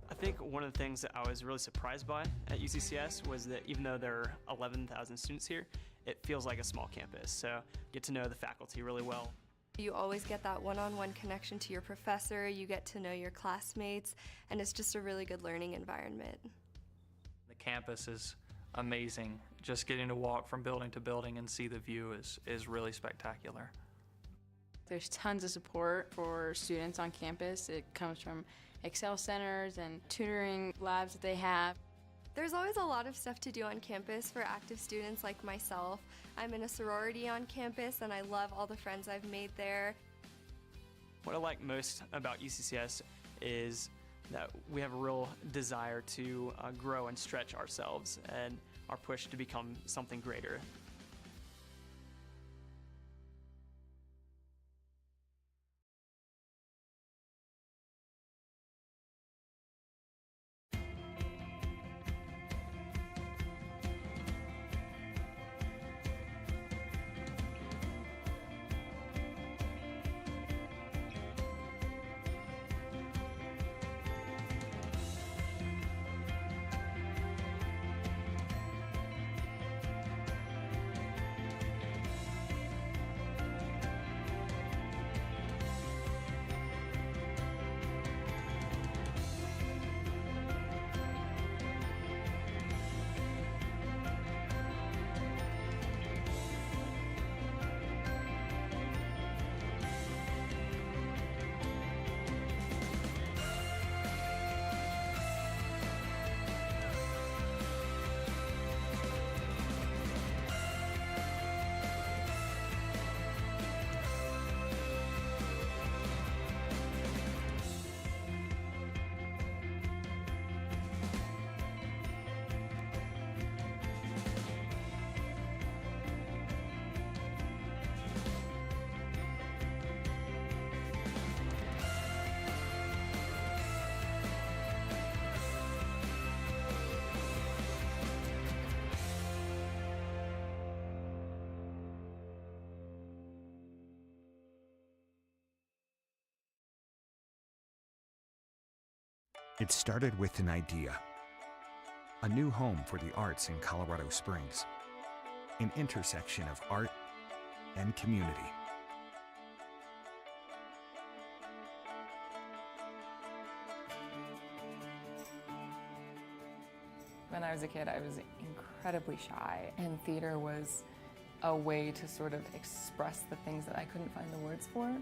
I think one of the things that I was really surprised by at UCCS was that even though there are 11,000 students here, it feels like a small campus. So get to know the faculty really well. You always get that one-on-one connection to your professor, you get to know your classmates, and it's just a really good learning environment. The campus is amazing. Just getting to walk from building to building and see the view is really spectacular. There's tons of support for students on campus. It comes from Excel centers and tutoring labs that they have. There's always a lot of stuff to do on campus for active students like myself. I'm in a sorority on campus and I love all the friends I've made there. What I like most about UCCS is that we have a real desire to grow and stretch ourselves and our push to become something greater. It started with an idea. A new home for the arts in Colorado Springs. An intersection of art and community. When I was a kid, I was incredibly shy, and theater was a way to sort of express the things that I couldn't find the words for.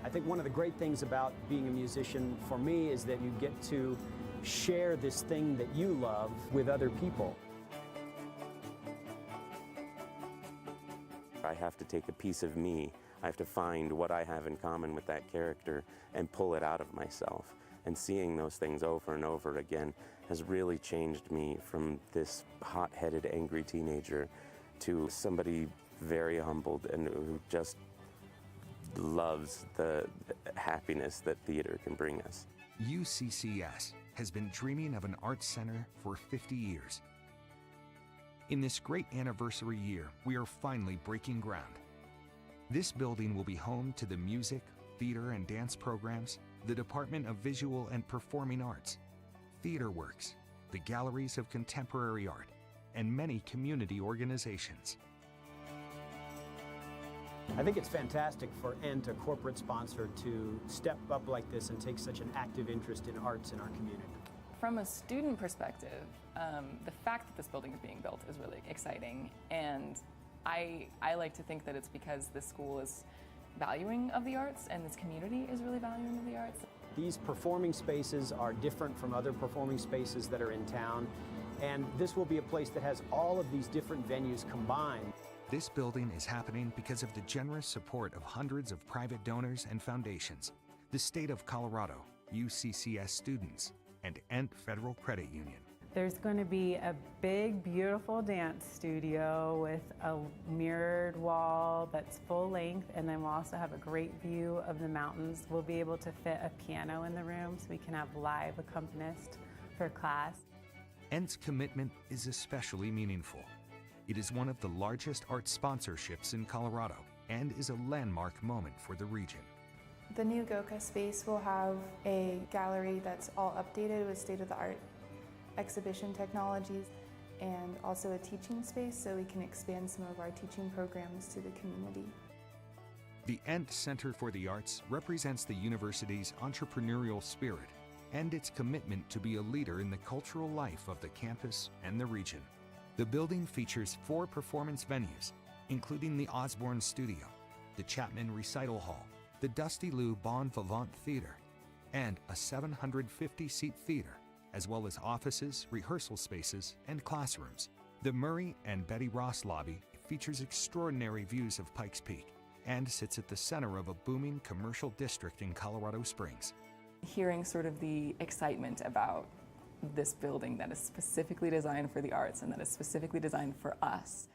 I think one of the great things about being a musician for me is that you get to share this thing that you love with other people. I have to take a piece of me. I have to find what I have in common with that character and pull it out of myself. And seeing those things over and over again has really changed me from this hot-headed, angry teenager to somebody very humbled and who just loves the happiness that theater can bring us. UCCS has been dreaming of an arts center for 50 years. In this great anniversary year, we are finally breaking ground. This building will be home to the music, theater and dance programs, the Department of Visual and Performing Arts, TheaterWorks, the Galleries of Contemporary Art, and many community organizations. I think it's fantastic for ENT, a corporate sponsor, to step up like this and take such an active interest in arts in our community. From a student perspective, the fact that this building is being built is really exciting, and I like to think that it's because this school is valuing of the arts and this community is really valuing of the arts. These performing spaces are different from other performing spaces that are in town, and this will be a place that has all of these different venues combined. This building is happening because of the generous support of hundreds of private donors and foundations, the state of Colorado, UCCS students, and ENT Federal Credit Union. There's going to be a big, beautiful dance studio with a mirrored wall that's full length, and then we'll also have a great view of the mountains. We'll be able to fit a piano in the room so we can have live accompanist for class. ENT's commitment is especially meaningful. It is one of the largest art sponsorships in Colorado and is a landmark moment for the region. The new Goka space will have a gallery that's all updated with state-of-the-art exhibition technologies and also a teaching space so we can expand some of our teaching programs to the community. The ENT Center for the Arts represents the university's entrepreneurial spirit and its commitment to be a leader in the cultural life of the campus and the region. The building features 4 performance venues, including the Osborne Studio, the Chapman Recital Hall, the Dusty Lou Bon Vivant Theater, and a 750-seat theater, as well as offices, rehearsal spaces, and classrooms. The Murray and Betty Ross lobby features extraordinary views of Pikes Peak and sits at the center of a booming commercial district in Colorado Springs. Hearing sort of the excitement about this building that is specifically designed for the arts and that is specifically designed for us.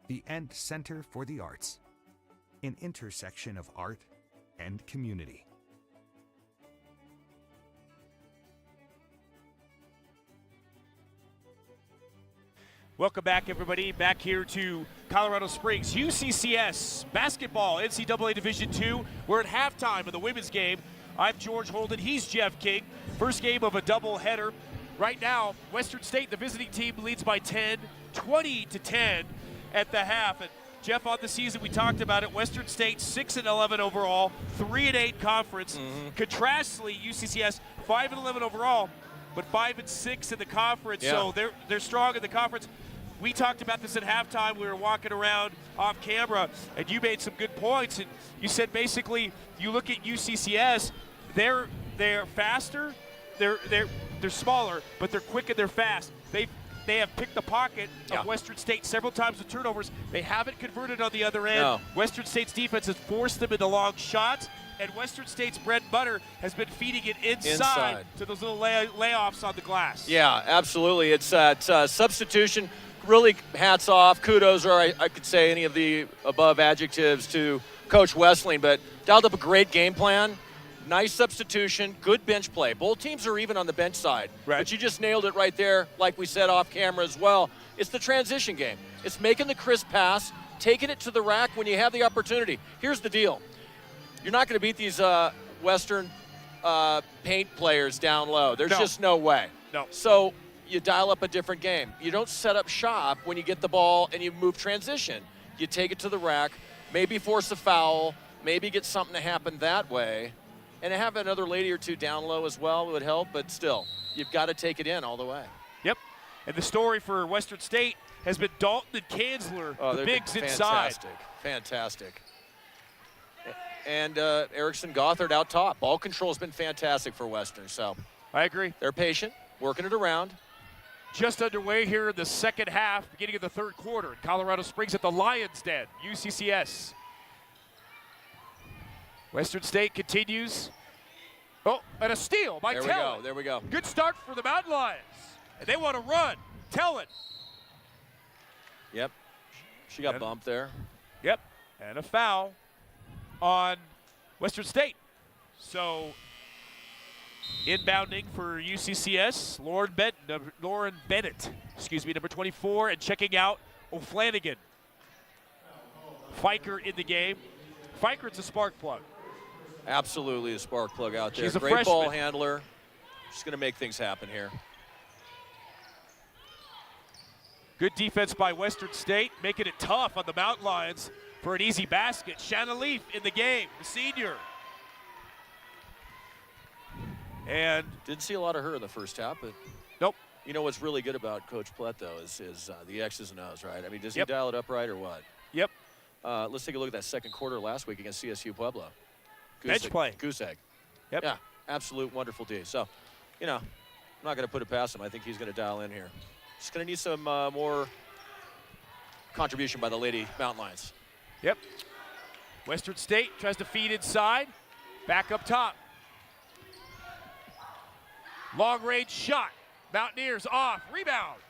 The ENT Center for the Arts, an intersection of art and community. Welcome back, everybody. Back here to Colorado Springs. UCCS basketball, NCAA Division II. We're at halftime of the women's game. I'm George Holden. He's Jeff King. First game of a doubleheader. Right now, Western State, the visiting team, leads by 10, 20-10 at the half. And Jeff, on the season, we talked about it. Western State 6-11 overall, 3-8 conference. Contrastly, UCCS 5-11 overall, but 5-6 in the conference. So they're strong in the conference. We talked about this at halftime. We were walking around off camera, and you made some good points. And you said basically, you look at UCCS, they're faster, they're smaller, but they're quick and they're fast. They have picked the pocket of Western State several times with turnovers. They haven't converted on the other end. No. Western State's defense has forced them into long shots, and Western State's bread and butter has been feeding it inside. To those little layoffs on the glass. Yeah, absolutely. It's substitution. Really hats off, kudos, or I could say any of the above adjectives to Coach Wessling, but dialed up a great game plan. Nice substitution, good bench play. Both teams are even on the bench side, but you just nailed it right there, like we said off camera as well. It's the transition game. It's making the crisp pass, taking it to the rack when you have the opportunity. Here's the deal. You're not going to beat these Western paint players down low. There's No. just no way. No. So you dial up a different game. You don't set up shop when you get the ball and you move transition. You take it to the rack, maybe force a foul, maybe get something to happen that way. And have another lady or two down low as well would help, but still, you've got to take it in all the way. Yep. And the story for Western State has been Dalton and Kanzler, the they've bigs been inside. Fantastic. And Erickson Gothard out top. Ball control has been fantastic for Western, so. I agree. They're patient, working it around. Just underway here in the second half, beginning of the third quarter in Colorado Springs at the Lions Den, UCCS. Western State continues. Oh, and a steal by Tellin. There we go. Good start for the Mountain Lions. And they want to run. Tellin. Yep. She got bumped there. Yep. And a foul on Western State. So inbounding for UCCS, Lauren Bennett, number 24, and checking out O'Flanagan. Fiker in the game. Fiker's a spark plug. Absolutely a spark plug out there. She's a Great freshman. ball handler. She's going to make things happen here. Good defense by Western State, making it tough on the Mountain Lions for an easy basket. Shanna Leaf in the game, the senior. And didn't see a lot of her in the first half, but nope. You know what's really good about Coach Plett, though, is the X's and O's, right? I mean, does Yep. he dial it up right or what? Yep. Let's take a look at that second quarter last week against CSU Pueblo. Bench play. Goose egg. Yep. Yeah, absolute wonderful D. So, you know, I'm not going to put it past him. I think he's going to dial in here. Just going to need some more contribution by the Lady Mountain Lions. Yep. Western State tries to feed inside. Back up top. Long range shot. Mountaineers off. Rebound.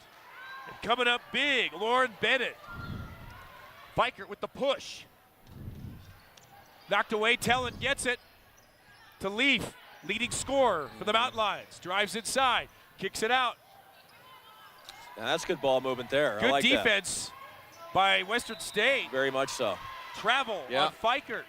And coming up big, Lauren Bennett. Fikert with the push. Knocked away. Tellin gets it to Leaf. Leading scorer for the Mountain Lions. Drives inside. Kicks it out. Now that's good ball movement there. Good I like defense by Western State. Very much so. Travel on Fikert.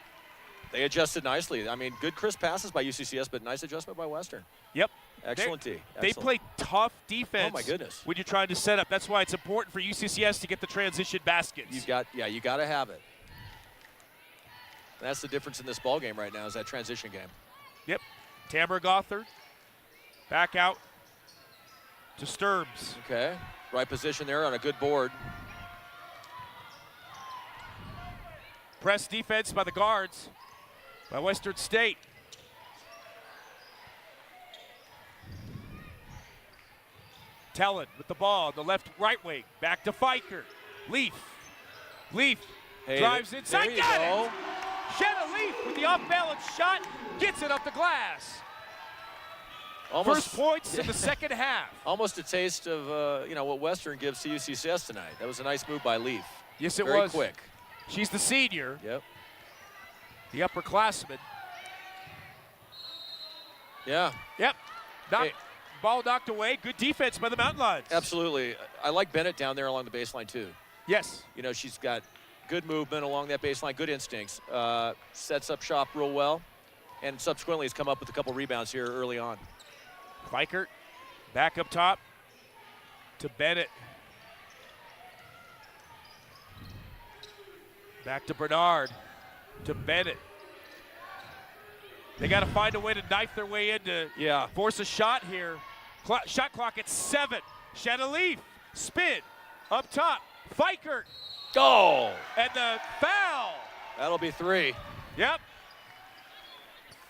They adjusted nicely. I mean, good crisp passes by UCCS, but nice adjustment by Western. Yep. Excellent D. They play tough defense. Oh my goodness. When you're trying to set up. That's why it's important for UCCS to get the transition baskets. You got to have it. That's the difference in this ball game right now is that transition game. Yep. Tamara Gothard back out to Sterbs. Okay. Right position there on a good board. Press defense by the guards by Western State. Tellin with the ball on the right wing. Back to Fikert. Leaf drives inside. There you Got go. it! Shanna Leaf with the off-balance shot. Gets it up the glass. Almost, First points in the second half. Almost a taste of what Western gives to UCCS tonight. That was a nice move by Leaf. Yes, it Very was. quick. She's the senior. Yep. The upperclassman. Yeah. Yep. Ball knocked away. Good defense by the Mountain Lions. Absolutely. I like Bennett down there along the baseline, too. Yes. You know, she's got good movement along that baseline, good instincts. Sets up shop real well, and subsequently has come up with a couple rebounds here early on. Fikert back up top to Bennett. Back to Bernard, to Bennett. They got to find a way to knife their way in to force a shot here. Shot clock at 7. Shanna Leaf, spin, up top. Fikert. Go! And the foul. That'll be 3. Yep.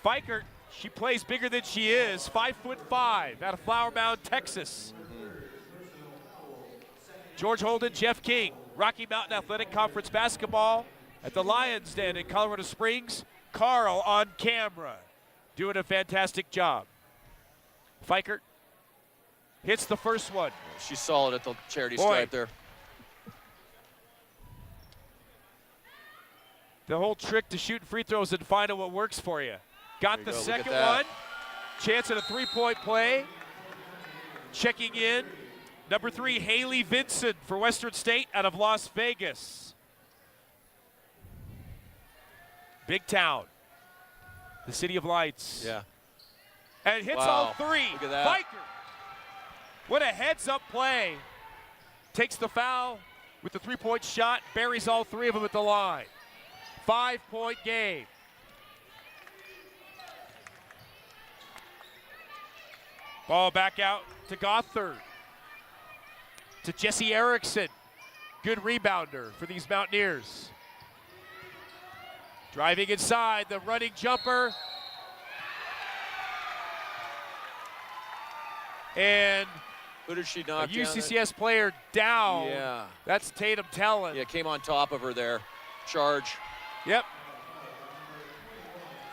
Fikert, she plays bigger than she is. 5'5", out of Flower Mound, Texas. George Holden, Jeff King, Rocky Mountain Athletic Conference basketball at the Lions Den in Colorado Springs. Carl on camera, doing a fantastic job. Fikert hits the first one. She's solid at the charity stripe there. The whole trick to shooting free throws and finding what works for you. Got the second one. Chance at a three-point play. Checking in, number 3, Haley Vincent for Western State out of Las Vegas. Big town. The City of Lights. Yeah. And hits Wow. all three. Look at that. Biker. What a heads-up play. Takes the foul with the three-point shot, buries all three of them at the line. 5-point game. Ball back out to Gothard. To Jesse Erickson. Good rebounder for these Mountaineers. Driving inside, the running jumper. And who did she a knock down? UCCS player down. Yeah. That's Tatum Tellin. Yeah, came on top of her there. Charge. Yep.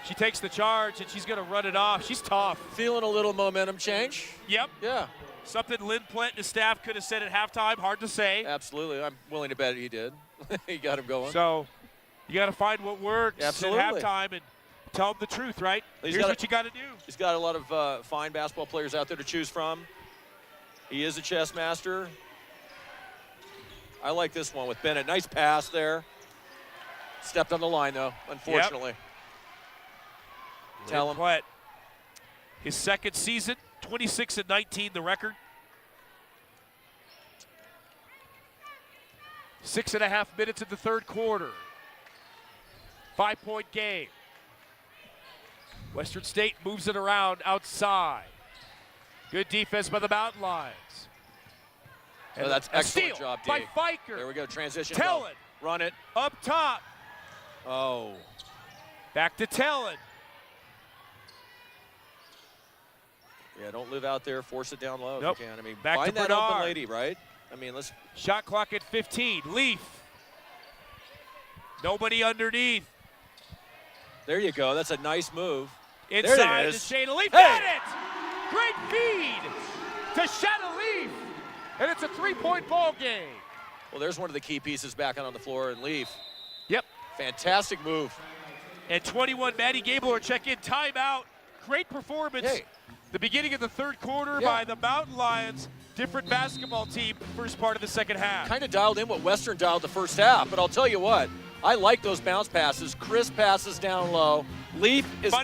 She takes the charge, and she's going to run it off. She's tough. Feeling a little momentum change. Yep. Yeah. Something Lynn Plett and his staff could have said at halftime. Hard to say. Absolutely. I'm willing to bet he did. He got him going. So you got to find what works Absolutely. at halftime and tell them the truth, right? Here's what you got to do. He's got a lot of fine basketball players out there to choose from. He is a chess master. I like this one with Bennett. Nice pass there. Stepped on the line, though, unfortunately. Lynn Plett, his second season, 26-19 the record. 6.5 minutes in the third quarter. 5-point game. Western State moves it around outside. Good defense by the Mountain Lions. Oh, that's excellent steal job, D. by Fiker. There we go, transition. Tellin. Run it. Up top. Oh. Back to Tellin. Yeah, don't live out there. Force it down low Nope. if you can. I mean, Back find to that open Bernard. lady, right? I mean, let's. Shot clock at 15. Leaf. Nobody underneath. There you go. That's a nice move. Inside there it to is. Shayna Leaf. Hey! Got it! Great feed to Shayna Leaf. And it's a 3-point ball game. Well, there's one of the key pieces back on the floor and Leaf. Yep. Fantastic move. And 21, Maddie Gabler check in. Timeout. Great performance. Hey. The beginning of the third quarter by the Mountain Lions. Different basketball team first part of the second half. Kind of dialed in what Western dialed the first half, but I'll tell you what, I like those bounce passes, crisp passes down low. Leaf is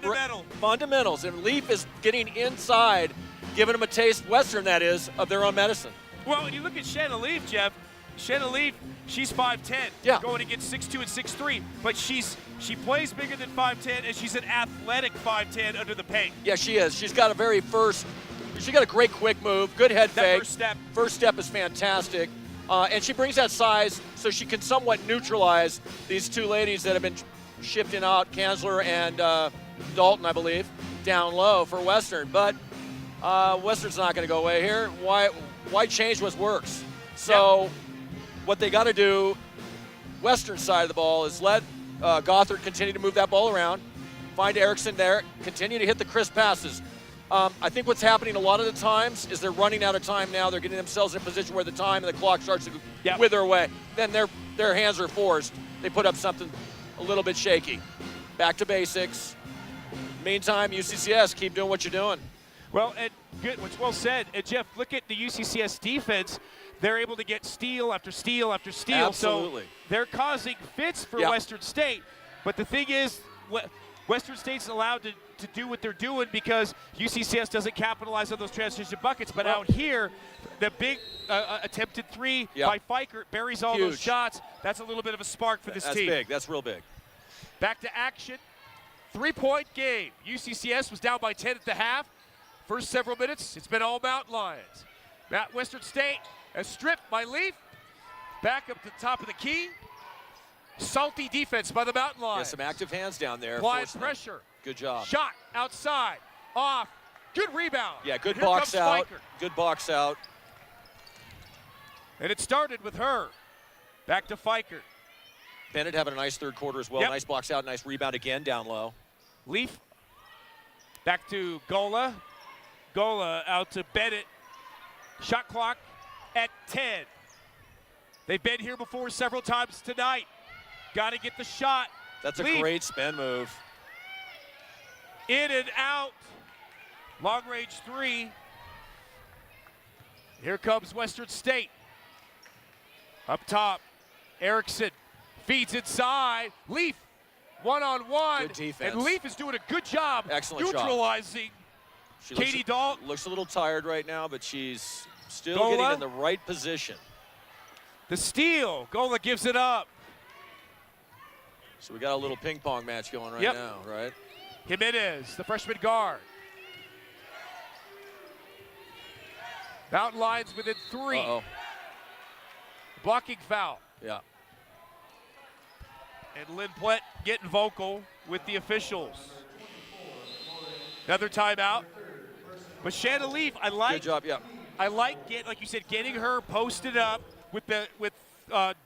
fundamentals, and Leaf is getting inside, giving them a taste, Western that is, of their own medicine. Well, when you look at Shanna Leaf, Jeff, Shanna Leaf, she's 5'10", going against 6'2" and 6'3", but she plays bigger than 5'10", and she's an athletic 5'10" under the paint. Yeah, she is. She's got a she got a great quick move, good head fake. First step is fantastic. And she brings that size so she can somewhat neutralize these two ladies that have been shifting out, Kanzler and Dalton, I believe, down low for Western. But Western's not going to go away here. Why change what works? So what they got to do, Western side of the ball, is let Gothard continue to move that ball around, find Erickson there, continue to hit the crisp passes. I think what's happening a lot of the times is they're running out of time now. They're getting themselves in a position where the time and the clock starts to wither away. Then their hands are forced. They put up something a little bit shaky. Back to basics. Meantime, UCCS, keep doing what you're doing. Well, and good, what's well said. And Jeff, look at the UCCS defense. They're able to get steal after steal after steal. Absolutely. So they're causing fits for Western State. But the thing is, Western State's allowed to do what they're doing because UCCS doesn't capitalize on those transition buckets. But out here, the big attempted three by Fiker buries all those shots. That's a little bit of a spark for this team. That's big. That's real big. Back to action. 3-point game. UCCS was down by 10 at the half. First several minutes, it's been all Mountain Lions. Western State, a strip by Leaf. Back up to the top of the key. Salty defense by the Mountain Lions. Yeah, some active hands down there. Applied pressure. Good job. Shot outside, off. Good rebound. Yeah, good Here box comes out. Fiker. Good box out. And it started with her. Back to Fiker. Bennett having a nice third quarter as well. Nice box out, nice rebound again down low. Leaf. Back to Gola. Gola out to Bennett. Shot clock at 10. They've been here before several times tonight. Got to get the shot. That's a Leaf. great spin move. In and out. Long range three. Here comes Western State. Up top, Erickson feeds inside. Leaf, one-on-one. Good defense. And Leaf is doing a good job Excellent neutralizing She Katie Dalton looks a little tired right now, but she's still Gola. getting in the right position. The steal. Gola gives it up. So we got a little ping pong match going right Yep. now, right? Jimenez, the freshman guard. Mountain Lions within 3. Uh-oh. Blocking foul. Yeah. And Lynn Plett getting vocal with the officials. Another timeout. But Shanna Leaf, I like. Good job, yeah. I like, like you said, getting her posted up with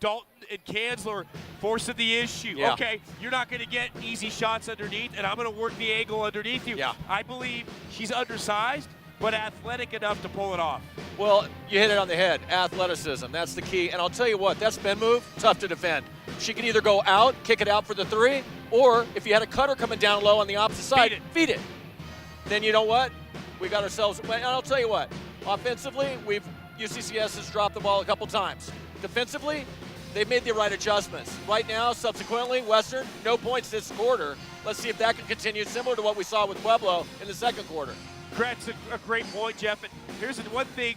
Dalton and Kanzler forcing the issue. Yeah. Okay, you're not going to get easy shots underneath, and I'm going to work the angle underneath you. Yeah. I believe she's undersized, but athletic enough to pull it off. Well, you hit it on the head. Athleticism, that's the key. And I'll tell you what, that spin move, tough to defend. She can either go out, kick it out for the 3, or if you had a cutter coming down low on the opposite side, feed it. Then you know what? We got ourselves, and I'll tell you what, offensively, UCCS has dropped the ball a couple times. Defensively, they've made the right adjustments. Right now, subsequently, Western, no points this quarter. Let's see if that can continue, similar to what we saw with Pueblo in the second quarter. That's a great point, Jeff. And here's the one thing.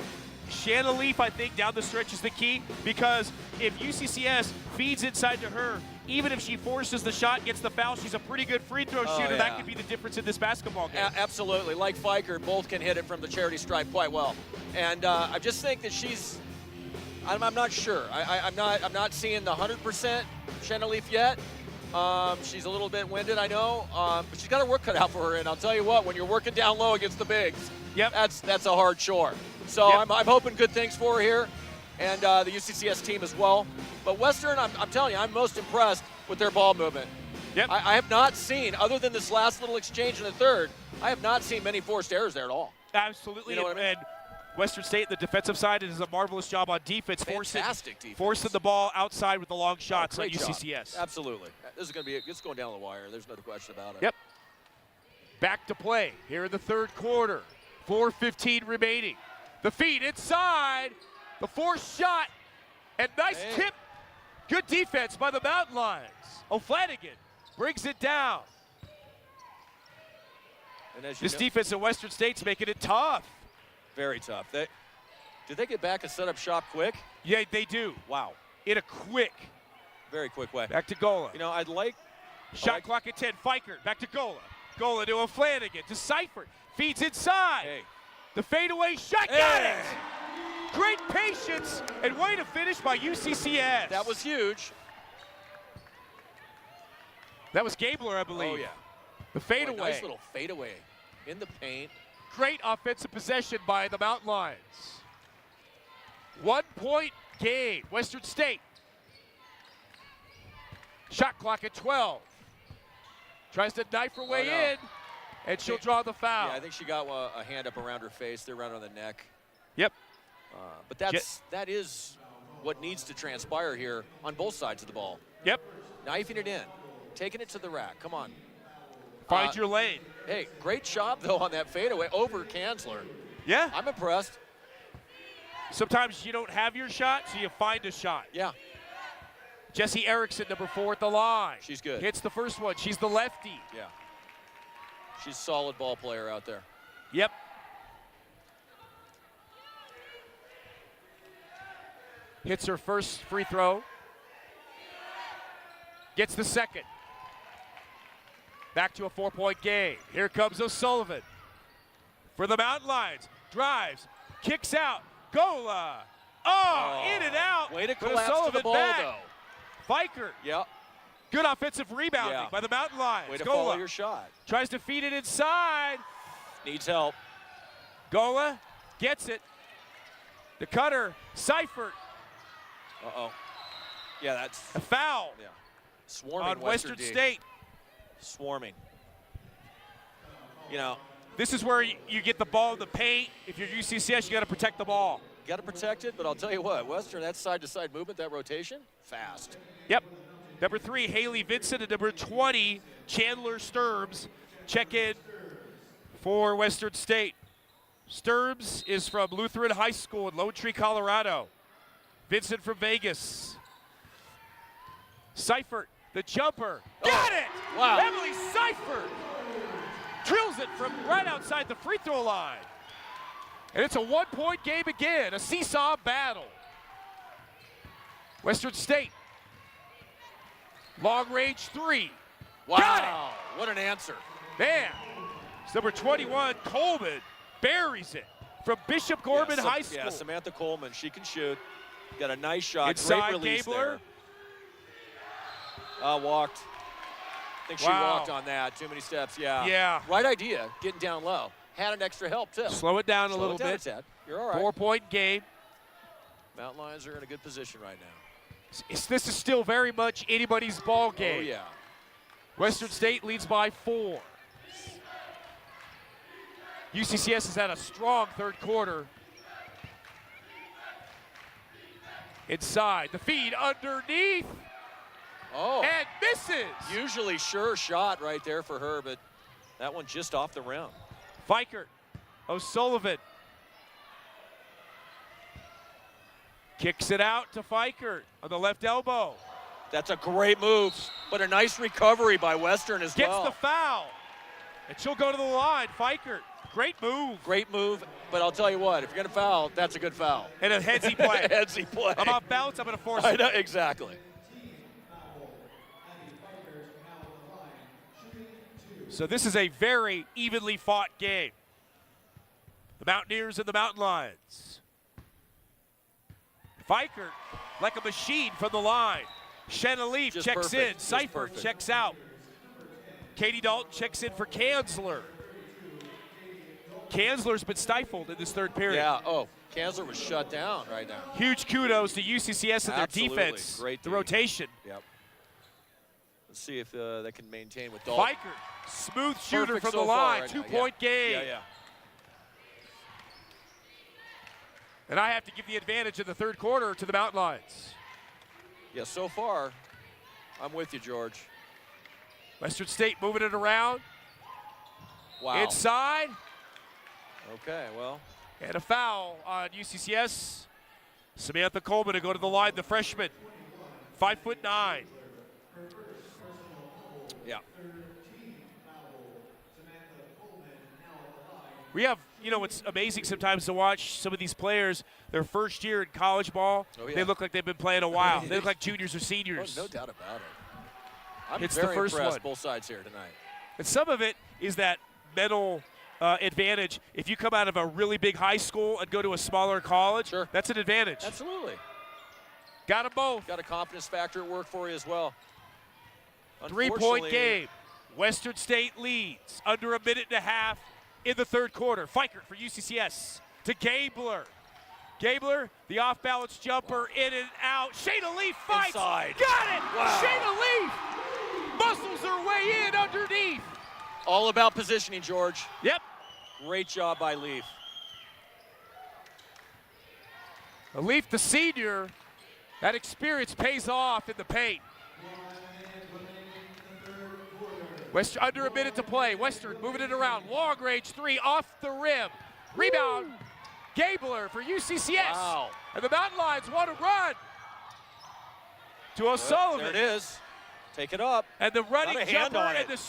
Shanna Leaf, I think, down the stretch is the key, because if UCCS feeds inside to her, even if she forces the shot, gets the foul, she's a pretty good free throw shooter. Yeah. That could be the difference in this basketball game. Absolutely. Like Fiker, both can hit it from the charity stripe quite well. And I just think that I'm not sure. I'm not seeing the 100% Shanna Leaf yet. She's a little bit winded, I know, but she's got her work cut out for her. And I'll tell you what, when you're working down low against the bigs, that's a hard chore. So I'm hoping good things for her here, and the UCCS team as well. But Western, I'm telling you, I'm most impressed with their ball movement. Yep. I have not seen, other than this last little exchange in the third, I have not seen many forced errors there at all. Absolutely. You know what I mean? And Western State, the defensive side, does a marvelous job on defense, Fantastic defense. forcing the ball outside with the long shots on Great job. UCCS. Absolutely. This is going to be it's going down the wire. There's no question about it. Yep. Back to play here in the third quarter. 4:15 remaining. The feed inside. The forced shot. And nice tip. Good defense by the Mountain Lions. O'Flanagan brings it down. And as you This know, defense at Western State's making it tough. very tough. Did they get back and set up shop quick? Yeah, they do. Wow. In a quick. Very quick way. Back to Gola. You know, I'd like. Shot clock at 10. Fikert back to Gola. Gola to O'Flanagan. To Seifert. Feeds inside. Hey. The fadeaway shot. Got it! Great patience and way to finish by UCCS. That was huge. That was Gabler, I believe. Oh, yeah. The fadeaway. Nice little fadeaway in the paint. Great offensive possession by the Mountain Lions. 1 point game. Western State. Shot clock at 12. Tries to knife her way in, and she'll draw the foul. Yeah, I think she got a hand up around her face. They're around on the neck. Yep. But that is what needs to transpire here on both sides of the ball. Yep. Knifing it in, taking it to the rack. Come on. Find your lane. Hey, great job, though, on that fadeaway over Kanzler. Yeah. I'm impressed. Sometimes you don't have your shot, so you find a shot. Yeah. Jessie Erickson, number 4 at the line. She's good. Hits the first one. She's the lefty. Yeah. She's a solid ball player out there. Yep. Hits her first free throw. Gets the second. Back to a 4-point game. Here comes O'Sullivan for the Mountain Lions. Drives, kicks out. Gola. Oh, in and out. Way to But collapse to O'Sullivan the ball, back. though. Fikert. Yep. Good offensive rebounding Yeah. by the Mountain Lions. Way to Gola follow your shot. tries to feed it inside. Needs help. Gola gets it. The cutter, Seifert. Uh-oh. Yeah, that's A foul yeah. Swarming on Western D. State. Swarming. You know, This is where you get the ball in the paint. If you're UCCS, you got to protect the ball. got to protect it, but I'll tell you what, Western, that side-to-side movement, that rotation, fast. Yep. Number 3, Haley Vincent, and number 20, Chandler Sturms. Check in for Western State. Sturms is from Lutheran High School in Lone Tree, Colorado. Vincent from Vegas. Seifert, the jumper. Got it! Wow. Emily Seifert. Drills it from right outside the free throw line. And it's a 1-point game again, a seesaw battle. Western State. Long range three. Wow, Got it. what an answer. Man, it's number 21, Coleman, buries it from Bishop Gorman High School. Yeah, Samantha Coleman, she can shoot. Got a nice shot, Inside great release Gabler. there. Walked. I think she walked on that, too many steps, yeah. Yeah. Right idea, getting down low. Had an extra help, too. Slow it down a Slow little it down bit. a tad. You're all right. 4-point game. Mountain Lions are in a good position right now. This is still very much anybody's ball game. Oh, yeah. Western State leads by 4. UCCS has had a strong third quarter. Inside, the feed underneath. Oh. And misses. Usually sure shot right there for her, but that one just off the rim. Fikert, O'Sullivan. Kicks it out to Fikert on the left elbow. That's a great move, but a nice recovery by Western as well. Gets the foul. And she'll go to the line. Fikert, great move. Great move, but I'll tell you what, if you're going to foul, that's a good foul. And a headsy play. Headsy play. I'm off balance, I'm going to force I it. know, exactly. So this is a very evenly fought game. The Mountaineers and the Mountain Lions. Fikert, like a machine from the line. Shanna Leaf Just checks perfect. in. Seifert perfect. checks out. Katie Dalton checks in for Kanzler. Kanzler's been stifled in this third period. Yeah, Kanzler was shut down right now. Huge kudos to UCCS and their Absolutely. defense. Great the D. rotation. Yep. Let's see if they can maintain with Dalton. Fikert, smooth shooter Perfect from so the far line. right now. 2-point game. Yeah. And I have to give the advantage in the third quarter to the Mountain Lions. Yeah, so far, I'm with you, George. Western State moving it around. Wow. Inside. Okay, well. And a foul on UCCS. Samantha Coleman to go to the line, the freshman. 5'9". Yeah. We have, it's amazing sometimes to watch some of these players, their first year in college ball, they look like they've been playing a while. They look like juniors or seniors. No doubt about it. I'm It's very the first impressed one. both sides here tonight. And some of it is that mental advantage. If you come out of a really big high school and go to a smaller college, that's an advantage. Absolutely. Got them both. Got a confidence factor at work for you as well. 3-point game. Western State leads under a minute and a half in the third quarter. Fikert for UCCS to Gabler. Gabler, the off-balance jumper, in and out. Shayna Leaf fights. Inside. Got it. Wow. Shayna Leaf muscles her way in underneath. All about positioning, George. Yep. Great job by Leaf. Leaf, the senior, that experience pays off in the paint. Western under a minute to play. Western moving it around. Long range three off the rim. Rebound. Gabler for UCCS. Wow. And the Mountain Lions want to run. To O'Sullivan. There it is. Take it up. And the running Got a hand jumper on and it. the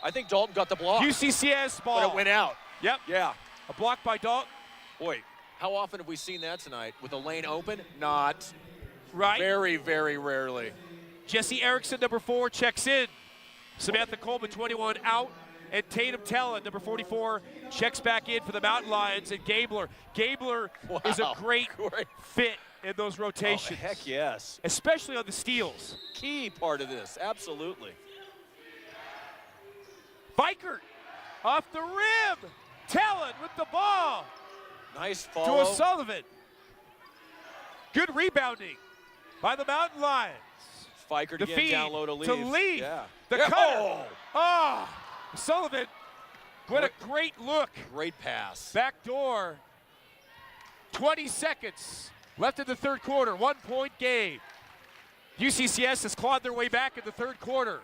I think Dalton got the block. UCCS ball. But it went out. Yep. Yeah. A block by Dalton. Boy, how often have we seen that tonight? With a lane open? Not. Right. Very, very rarely. Jesse Erickson, number 4, checks in. Samantha Coleman, 21, out. And Tatum Tellin, number 44, checks back in for the Mountain Lions. And Gabler. Gabler is a great fit in those rotations. Oh, heck yes. Especially on the steals. Key part of this, absolutely. Fikert off the rim. Tellin with the ball. Nice To follow. O'Sullivan. Good rebounding by the Mountain Lions. Fikert The again feed down low to Leaf. to Leaf. Yeah. The Yeah. cutter. Oh. Sullivan. What a great look. Great pass. Back door. 20 seconds left in the third quarter. 1-point game. UCCS has clawed their way back in the third quarter.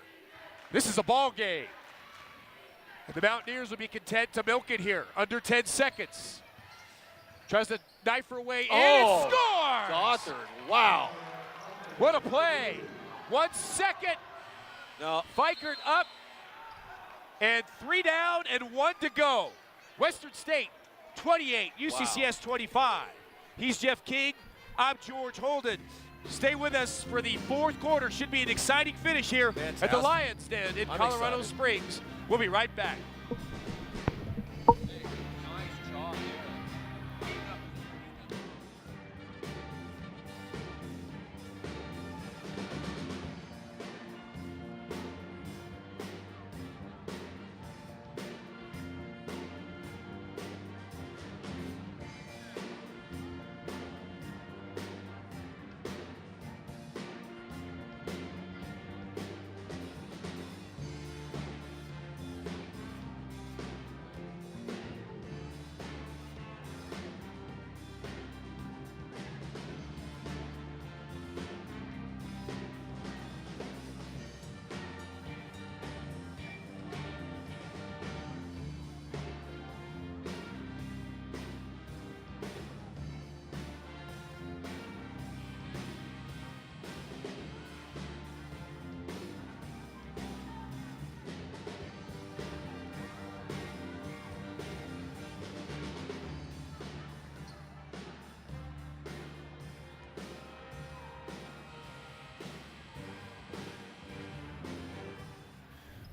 This is a ball game. And the Mountaineers will be content to milk it here. Under 10 seconds. Tries to knife her way in and scores! Gothard, wow. What a play. 1 second. No. Fikert up. And 3 down and 1 to go. Western State 28, UCCS 25. He's Jeff King. I'm George Holden. Stay with us for the fourth quarter. Should be an exciting finish here at the Lions Den in Colorado Springs. We'll be right back.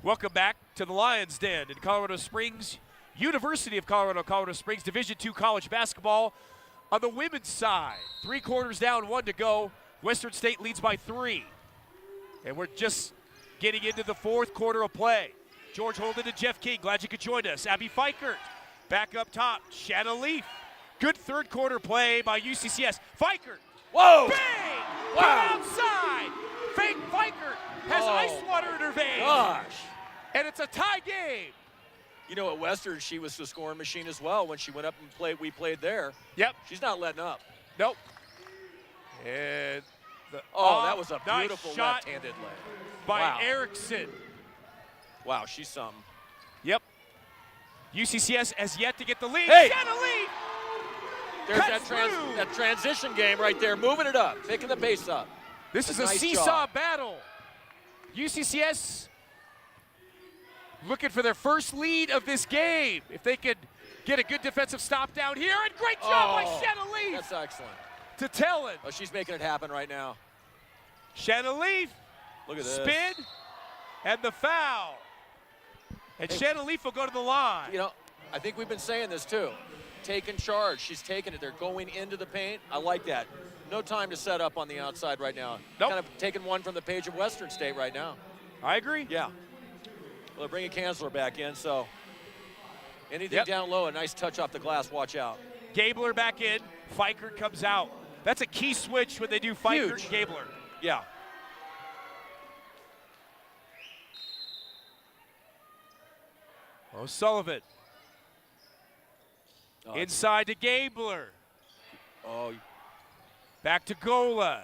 Welcome back to the Lions Den in Colorado Springs. University of Colorado, Colorado Springs, Division II college basketball. On the women's side, 3 quarters down, 1 to go. Western State leads by 3. And we're just getting into the fourth quarter of play. George Holden and Jeff King, glad you could join us. Abby Fikert back up top. Shanna Leaf. Good third quarter play by UCCS. Fikert. Whoa! Bang! Wow! From outside. Fake Fikert has ice water in her veins. Gosh. And it's a tie game. You know, at Western, she was the scoring machine as well when she went up and played. We played there. Yep. She's not letting up. Nope. And that was a nice beautiful shot left-handed leg by Erickson. Wow, she's something. Yep. UCCS has yet to get the lead. Hey! Shanna Leaf! There's that transition game right there, moving it up, picking the pace up. This is a nice seesaw job. battle. UCCS looking for their first lead of this game. If they could get a good defensive stop down here, and great job by Shanna Leaf. That's excellent. To Tellen. Oh, she's making it happen right now. Shanna Leaf. Look at this. Spin and the foul. And Shanna Leaf will go to the line. You know, I think we've been saying this too. Taking charge. She's taking it. They're going into the paint. I like that. No time to set up on the outside right now. Nope. Kind of taking one from the page of Western State right now. I agree. Yeah. Well, they're bringing Kanzler back in, so anything down low, a nice touch off the glass, watch out. Gabler back in. Fikert comes out. That's a key switch when they do Fikert and Gabler. Yeah. O'Sullivan. Inside to Gabler. Oh. Back to Gola.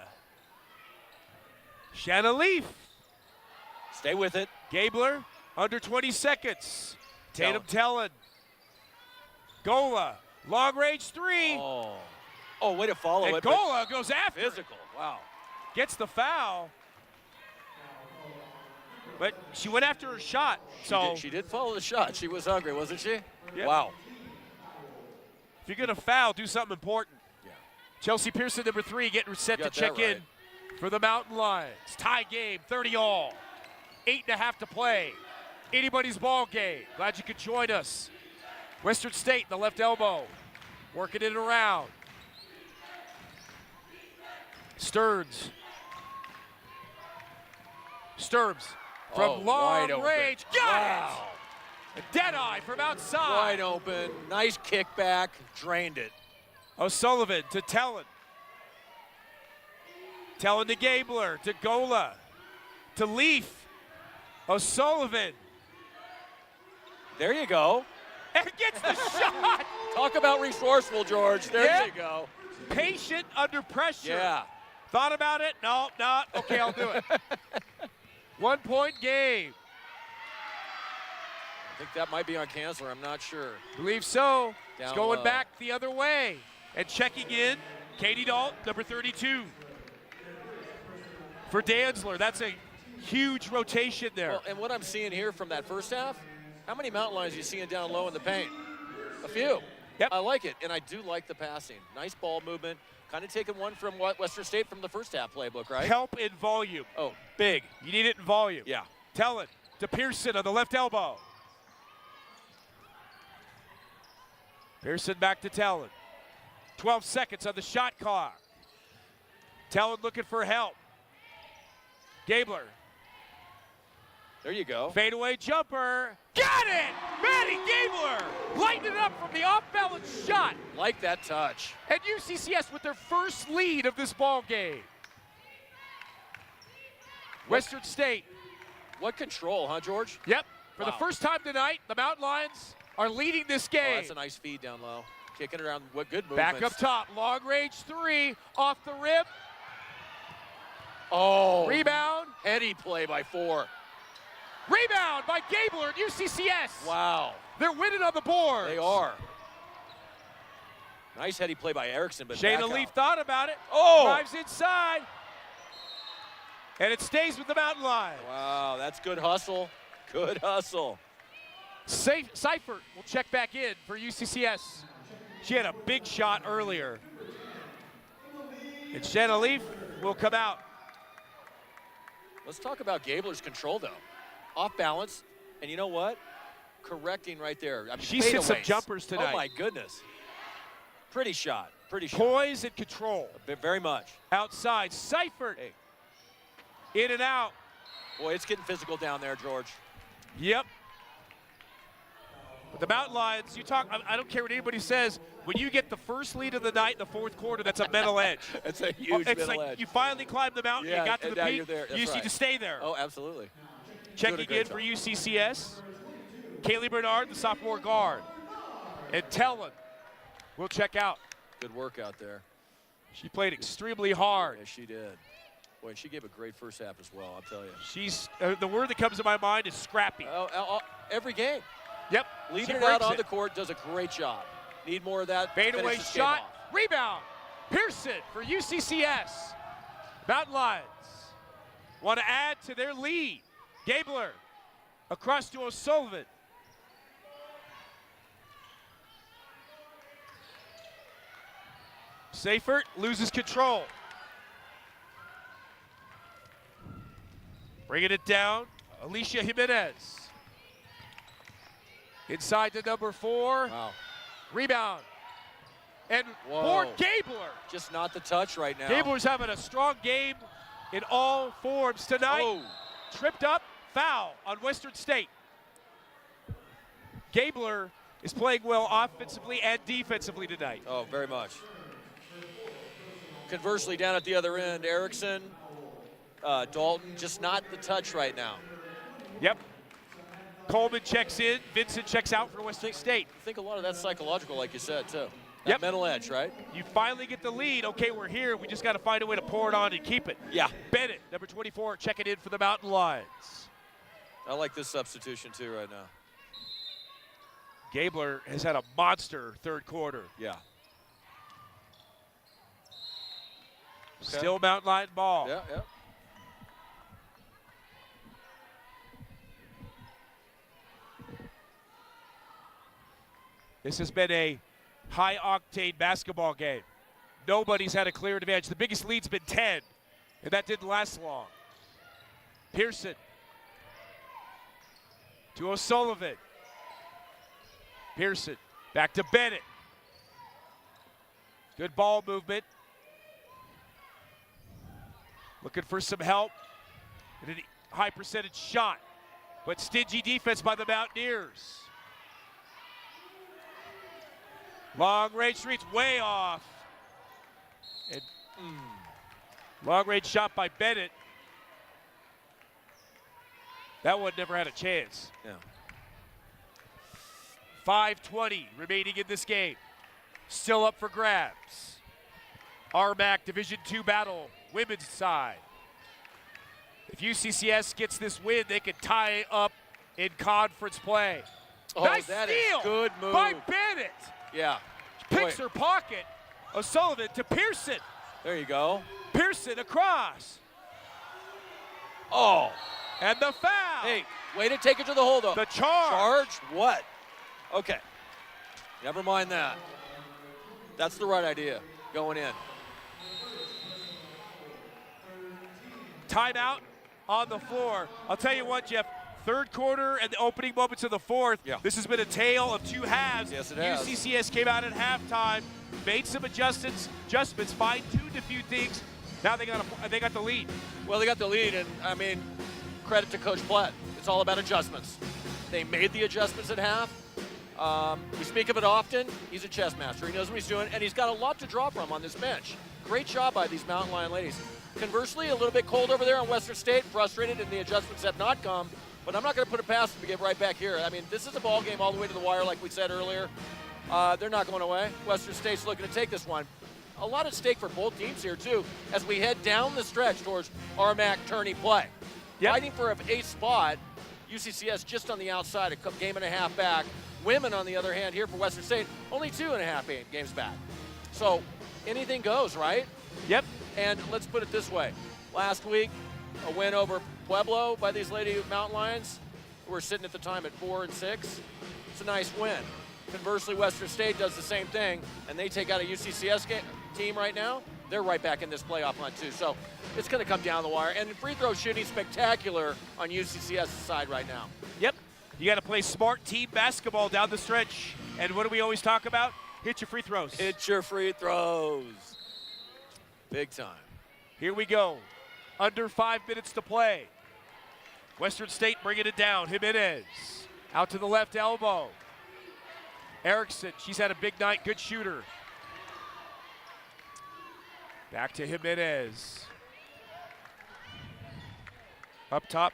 Shanna Leaf. Stay with it. Gabler, under 20 seconds. Tatum Tellen. Gola, long range 3. Oh, way to follow and it. Gola goes after. Physical, wow. Gets the foul. But she went after her shot. She did follow the shot. She was hungry, wasn't she? Yep. Wow. If you're going to foul, do something important. Yeah. Chelsea Pearson, number 3, getting set to check in for the Mountain Lions. Tie game, 30-all. 8.5 to play. Anybody's ball game. Glad you could join us. Western State, the left elbow. Working it around. Stearns. From long range. Got it! A dead eye from outside. Wide open. Nice kickback. Drained it. O'Sullivan to Tellen. Tellen to Gabler. To Gola. To Leaf. O'Sullivan. There you go. And gets the shot. Talk about resourceful, George. There you go. Patient under pressure. Yeah. Thought about it? No, not. Okay, I'll do it. 1 point game. I think that might be on Kanzler. I'm not sure. Believe so. Down It's going low. back the other way. And checking in, Katie Dalt, number 32. For Danzler, that's a huge rotation there. Well, and what I'm seeing here from that first half, How many mountain lions are you seeing down low in the paint? A few. Yep. I like it, and I do like the passing. Nice ball movement. Kind of taking one from Western State from the first half playbook, right? Help in volume. Oh, big. You need it in volume. Yeah. Tellin to Pearson on the left elbow. Pearson back to Tellin. 12 seconds on the shot clock. Tellin looking for help. Gabler. There you go. Fadeaway jumper. Got it! Maddie Gabler lighting it up from the off-balance shot. Like that touch. And UCCS with their first lead of this ball game. Western State. What control, huh, George? Yep. For Wow. the first time tonight, the Mountain Lions are leading this game. Oh, that's a nice feed down low. Kicking it around. What good Back movements. up top. Long range three off the rim. Oh. Rebound. Heady play by 4. Rebound by Gabler at UCCS. Wow. They're winning on the board. They are. Nice heady play by Erickson, but Shayna back Leaf out. thought about it. Oh. Drives inside. And it stays with the Mountain Lions. Wow, that's good hustle. Good hustle. Seifert will check back in for UCCS. She had a big shot earlier. And Shayna Leaf will come out. Let's talk about Gabler's control, though. Off balance, and you know what? Correcting right there. I mean, She's hit some fadeaways. jumpers tonight. Oh, my goodness. Pretty shot. Pretty shot. Poise and control. Very much. Outside, Seifert. Hey. In and out. Boy, it's getting physical down there, George. Yep. But the Mountain Lions, you talk, I don't care what anybody says, when you get the first lead of the night in the fourth quarter, that's a mental edge. It's a huge It's mental like edge. you finally climbed the mountain, Yeah, you got to and the now peak, you're there. That's you just right. need to stay there. Oh, absolutely. Checking Doing a great in for job. UCCS, Kaylee Bernard, the sophomore guard. And Tellin will check out. Good work out there. She played extremely hard. Yes, she did. Boy, and she gave a great first half as well, I'll tell you. She's the word that comes to my mind is scrappy. Every game. Yep. Leading she it out breaks on the court, does a great job. Need more of that. Fadeaway Finish this game shot, off. rebound. Pearson for UCCS. Mountain Lions want to add to their lead. Gabler across to O'Sullivan. Seifert loses control. Bringing it down, Alicia Jimenez. Inside to number 4. Wow. Rebound. And Whoa. for Gabler. Just not the touch right now. Gabler's having a strong game in all forms tonight. Oh. Tripped up, foul on Western State. Gabler is playing well offensively and defensively tonight. Oh, very much. Conversely, down at the other end, Erickson, Dalton, just not the touch right now. Yep. Coleman checks in, Vincent checks out for Western State. I think a lot of that's psychological, like you said, too. That Yep. mental edge, right? You finally get the lead. Okay, we're here. We just got to find a way to pour it on and keep it. Yeah. Bennett, number 24, checking in for the Mountain Lions. I like this substitution, too, right now. Gabler has had a monster third quarter. Yeah. Okay. Still Mountain Lion ball. Yeah, yeah. This has been a high-octane basketball game. Nobody's had a clear advantage. The biggest lead's been 10, and that didn't last long. Pearson to O'Sullivan. Pearson back to Bennett. Good ball movement. Looking for some help. And a high percentage shot, but stingy defense by the Mountaineers. Long range reach way off. And long range shot by Bennett. That one never had a chance. Yeah. 5:20 remaining in this game. Still up for grabs. RMAC Division II battle, women's side. If UCCS gets this win, they could tie up in conference play. Oh, nice that is steal good move. by Bennett. Yeah. Picks Boy. her pocket. O'Sullivan to Pearson. There you go. Pearson across. Oh, And the foul. Hey, way to take it to the hold up. The charge. Charge? What? Okay. Never mind that. That's the right idea. Going in. Timeout on the floor. I'll tell you what, Jeff. Third quarter and the opening moments of the fourth. Yeah. This has been a tale of 2 halves. Yes, it has. UCCS came out at halftime, made some adjustments, fine-tuned a few things. Now they got the lead. Well, they got the lead, and I mean, credit to Coach Platt. It's all about adjustments. They made the adjustments at half. We speak of it often. He's a chess master. He knows what he's doing, and he's got a lot to draw from on this bench. Great job by these Mountain Lion ladies. Conversely, a little bit cold over there on Western State, frustrated, and the adjustments have not come. But I'm not going to put it past them to get right back here. I mean, this is a ball game all the way to the wire, like we said earlier. They're not going away. Western State's looking to take this one. A lot at stake for both teams here, too, as we head down the stretch towards Armac tourney play. Yep. Fighting for an 8th spot, UCCS just on the outside, a game and a half back. Women, on the other hand, here for Western State, only 2.5 games back. So anything goes, right? Yep. And let's put it this way. Last week, a win over Pueblo by these Lady Mountain Lions, who were sitting at the time at 4-6. It's a nice win. Conversely, Western State does the same thing, and they take out a UCCS team right now. They're right back in this playoff hunt, too. So it's going to come down the wire. And free throw shooting spectacular on UCCS's side right now. Yep. You got to play smart team basketball down the stretch. And what do we always talk about? Hit your free throws. Hit your free throws. Big time. Here we go. Under 5 minutes to play. Western State bringing it down. Jimenez out to the left elbow. Erickson, she's had a big night, good shooter. Back to Jimenez. Up top,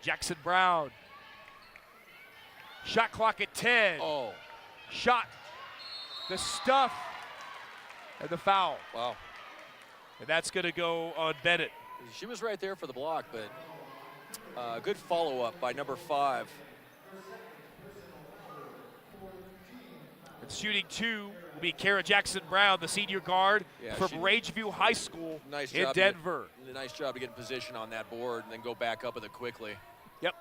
Jackson Brown. Shot clock at 10. Oh. Shot, the stuff, and the foul. Wow. And that's going to go on Bennett. She was right there for the block, but good follow-up by number 5. And shooting 2 will be Kara Jackson Brown, the senior guard from Rangeview High School in Denver. Nice job to get in position on that board and then go back up with it quickly. Yep.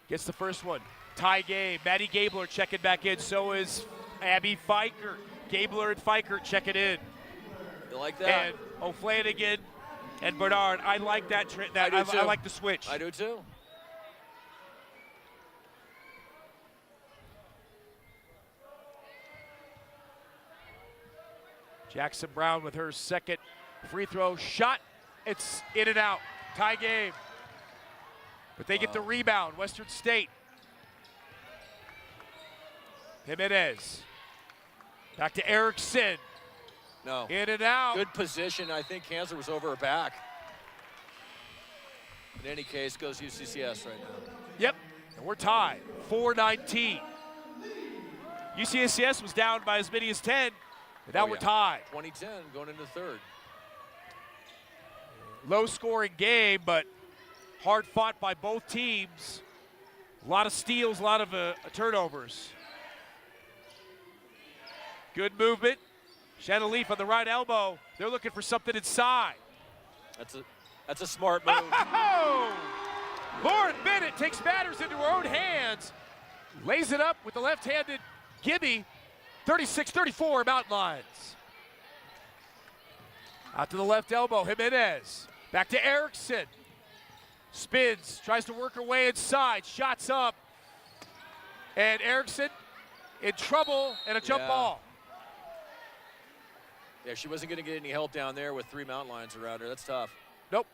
Gets the first one. Tie game. Maddie Gabler checking back in. So is Abby Fikert. Gabler and Fikert checking in. You like that? And O'Flanagan and Bernard. I like that. I like the switch. I do too. Jackson Brown with her second free throw shot. It's in and out. Tie game. But they get the rebound. Western State. Jimenez. Back to Erickson. No. In and out. Good position. I think Kanser was over her back. In any case, goes UCCS right now. Yep. And we're tied. 4-19. UCCS was down by as many as 10. And now we're tied. 20-10 going into third. Low scoring game, but hard fought by both teams. A lot of steals, a lot of turnovers. Good movement. Shannon Leaf on the right elbow. They're looking for something inside. That's a smart move. Lauren Bennett takes matters into her own hands. Lays it up with the left-handed Gibby. 36-34 Mountain Lions. Out to the left elbow, Jimenez. Back to Erickson. Spins, tries to work her way inside. Shots up. And Erickson in trouble and a jump ball. Yeah, she wasn't going to get any help down there with 3 Mountain Lions around her. That's tough. Nope.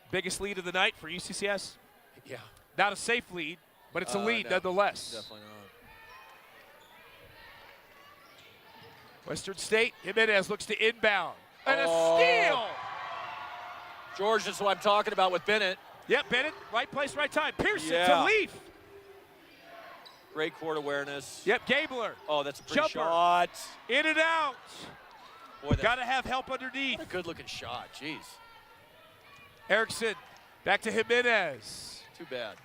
Biggest lead of the night for UCCS? Yeah. Not a safe lead, but it's a lead nonetheless. Definitely not. Western State, Jimenez looks to inbound. And a steal! George, that's what I'm talking about with Bennett. Yep, Bennett, right place, right time. Pearson to Leaf. Great court awareness. Yep, Gabler. Oh, that's a pretty shot. In and out. Boy, got to have help underneath. What a good-looking shot, jeez. Erickson, back to Jimenez. Too bad.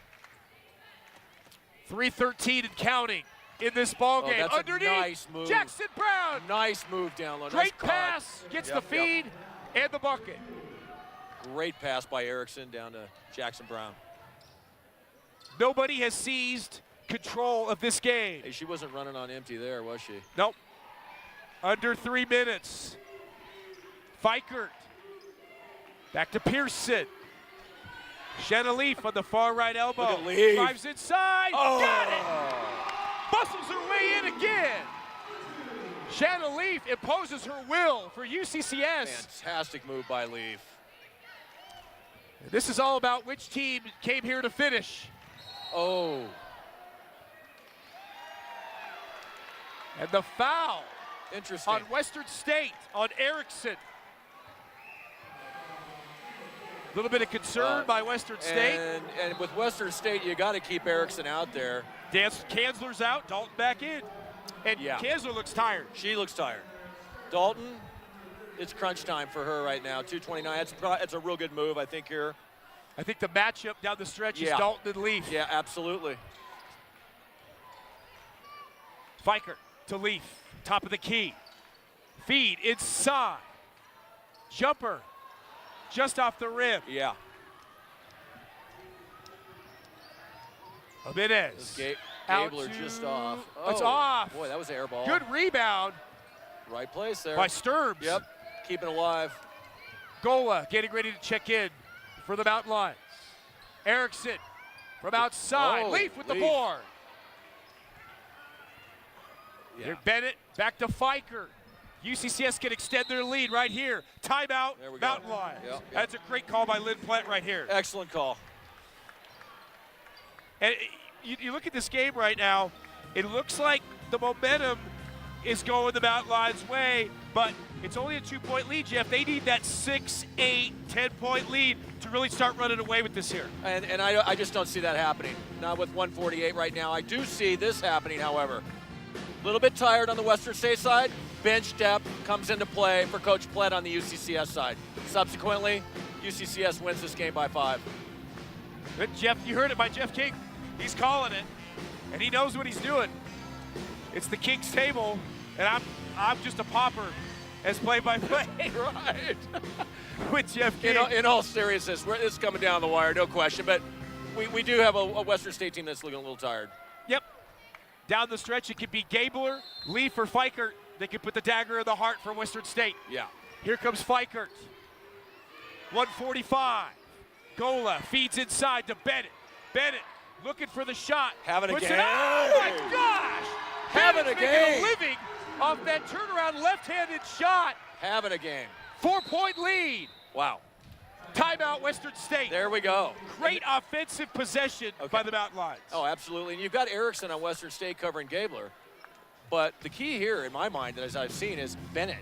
3:13 and counting in this ball game. That's underneath, a nice move. Jackson Brown. Nice move down low. Great nice pass, gets the feed and the bucket. Great pass by Erickson down to Jackson Brown. Nobody has seized control of this game. Hey, she wasn't running on empty there, was she? Nope. Under 3 minutes. Fikert. Back to Pearson. Shanna Leaf on the far right elbow. Look at Leaf. Drives inside. Oh. Got it. Muscles her way in again. Shanna Leaf imposes her will for UCCS. Fantastic move by Leaf. This is all about which team came here to finish. Oh. And the foul. Interesting. On Western State, on Erickson. A little bit of concern by Western State. And with Western State, you got to keep Erickson out there. Kanzler's out, Dalton back in. And Kanzler looks tired. She looks tired. Dalton, it's crunch time for her right now. 2:29. That's a real good move, I think, here. I think the matchup down the stretch is Dalton and Leaf. Yeah, absolutely. Fikert to Leaf, top of the key. Feed inside. Jumper, just off the rim. Yeah. Jimenez. Gabler just off. Oh, it's off. Boy, that was an air ball. Good rebound. Right place there. By Sterbs. Yep, keeping it alive. Gola getting ready to check in for the Mountain Lions. Erickson from outside. Leaf with the board. Yeah. Bennett back to Fikert. UCCS can extend their lead right here. Timeout, Mountain Lions. Yep. That's a great call by Lynn Plett right here. Excellent call. And you look at this game right now, it looks like the momentum is going the Mountain Lions' way, but it's only a 2-point lead, Jeff. They need that 6, 8, 10-point lead to really start running away with this here. And I just don't see that happening. Not with 148 right now. I do see this happening, however. A little bit tired on the Western State side. Bench depth comes into play for Coach Plett on the UCCS side. Subsequently, UCCS wins this game by 5. But Jeff, you heard it by Jeff King. He's calling it, and he knows what he's doing. It's the King's table, and I'm just a pauper as play-by-play. Right. With Jeff King. In all seriousness, it's coming down the wire, no question. But we do have a Western State team that's looking a little tired. Yep. Down the stretch, it could be Gabler, Leaf, or Fikert. They could put the dagger in the heart from Western State. Yeah. Here comes Fikert. 145. Gola feeds inside to Bennett. Bennett looking for the shot. Having a game. Oh my gosh! Having a game. Making a living off that turnaround left-handed shot. Having a game. 4-point lead. Wow. Timeout, Western State. There we go. Great offensive possession by the Mountain Lions. Oh, absolutely. And you've got Erickson on Western State covering Gabler. But the key here, in my mind, as I've seen, is Bennett.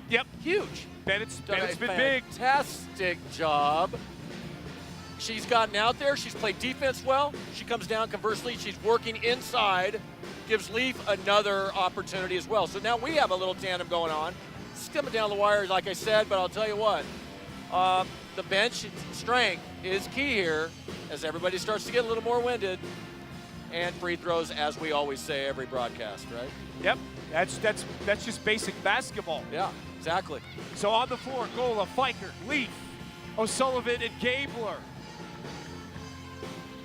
Yep. Huge. Bennett's Done been a big. Fantastic job. She's gotten out there. She's played defense well. She comes down, conversely, she's working inside. Gives Leaf another opportunity as well. So now we have a little tandem going on. It's coming down the wire, like I said, but I'll tell you what. The bench strength is key here as everybody starts to get a little more winded. And free throws, as we always say every broadcast, right? Yep, that's just basic basketball. Yeah, exactly. So on the floor, Gola, Fikert, Leaf, O'Sullivan, and Gabler.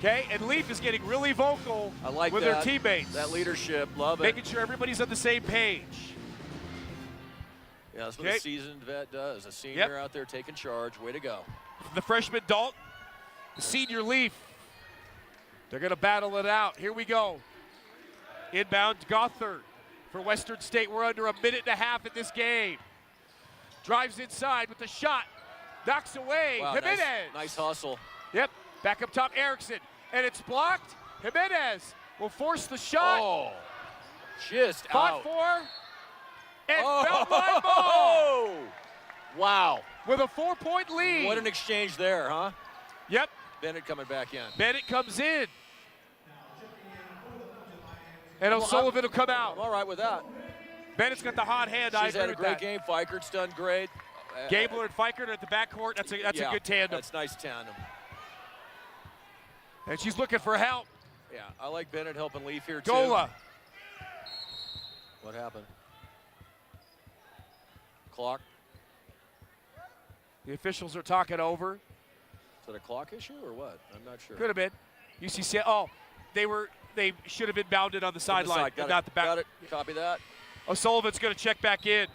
Okay, and Leaf is getting really vocal with her teammates. That leadership, love it. Making sure everybody's on the same page. Yeah, that's what a seasoned vet does. A senior out there taking charge. Way to go. The freshman Dalton, the senior Leaf. They're going to battle it out. Here we go. Inbound Gothard for Western State. We're under 1.5 minutes in this game. Drives inside with the shot. Knocks away. Wow, Jimenez. Nice hustle. Yep. Back up top, Erickson. And it's blocked. Jimenez will force the shot. Oh, just Fought out. for. And Mountain Lion ball. Wow. With a 4-point lead. What an exchange there, huh? Yep. Bennett coming back in. Bennett comes in. And O'Sullivan will come out. I'm all right with that. Bennett's got the hot hand. She's had a great game. Fikert's done great. Gabler and Fikert at the backcourt. That's a good tandem. That's nice tandem. And she's looking for help. Yeah, I like Bennett helping Leaf here, too. Gola. What happened? Clock. The officials are talking over. Is that a clock issue or what? I'm not sure. Could have been. UCCS. Oh, they should have been bounded on the sideline, Got not the back. Got it. Copy that. O'Sullivan's going to check back in.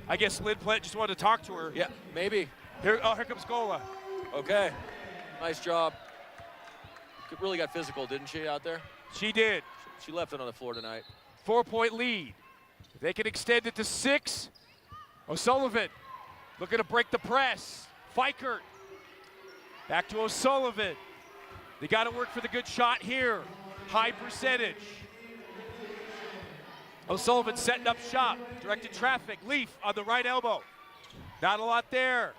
I guess Lynn Plant just wanted to talk to her. Yeah, maybe. Here comes Gola. Okay. Nice job. Really got physical, didn't she, out there? She did. She left it on the floor tonight. 4-point lead. They can extend it to 6. O'Sullivan looking to break the press. Fikert. Back to O'Sullivan. They got to work for the good shot here. High percentage. O'Sullivan setting up shot. Directed traffic. Leaf on the right elbow. Not a lot there.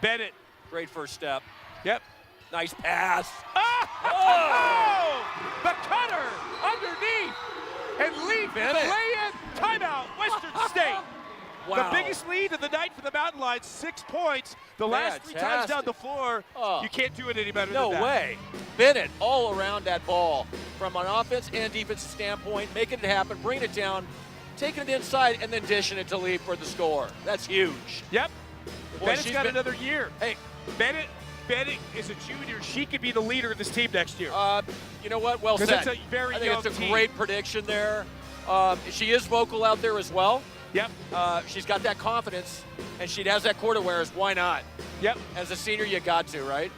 Bennett. Great first step. Yep. Nice pass. Oh! The cutter underneath. And Leaf the lay-in. Timeout, Western State. Wow. The biggest lead of the night for the Mountain Lions, 6 points. The last 3 times down the floor, you can't do it any better than that. No way. Bennett all around that ball from an offense and defensive standpoint, making it happen, bringing it down, taking it inside, and then dishing it to Leaf for the score. That's huge. Yep. Boy, Bennett's got another year. Hey, Bennett is a junior. She could be the leader of this team next year. You know what? Well said. It's a very I think young it's a team. great prediction there. She is vocal out there as well. Yep. She's got that confidence, and she has that court awareness. Why not? Yep. As a senior, you got to, right?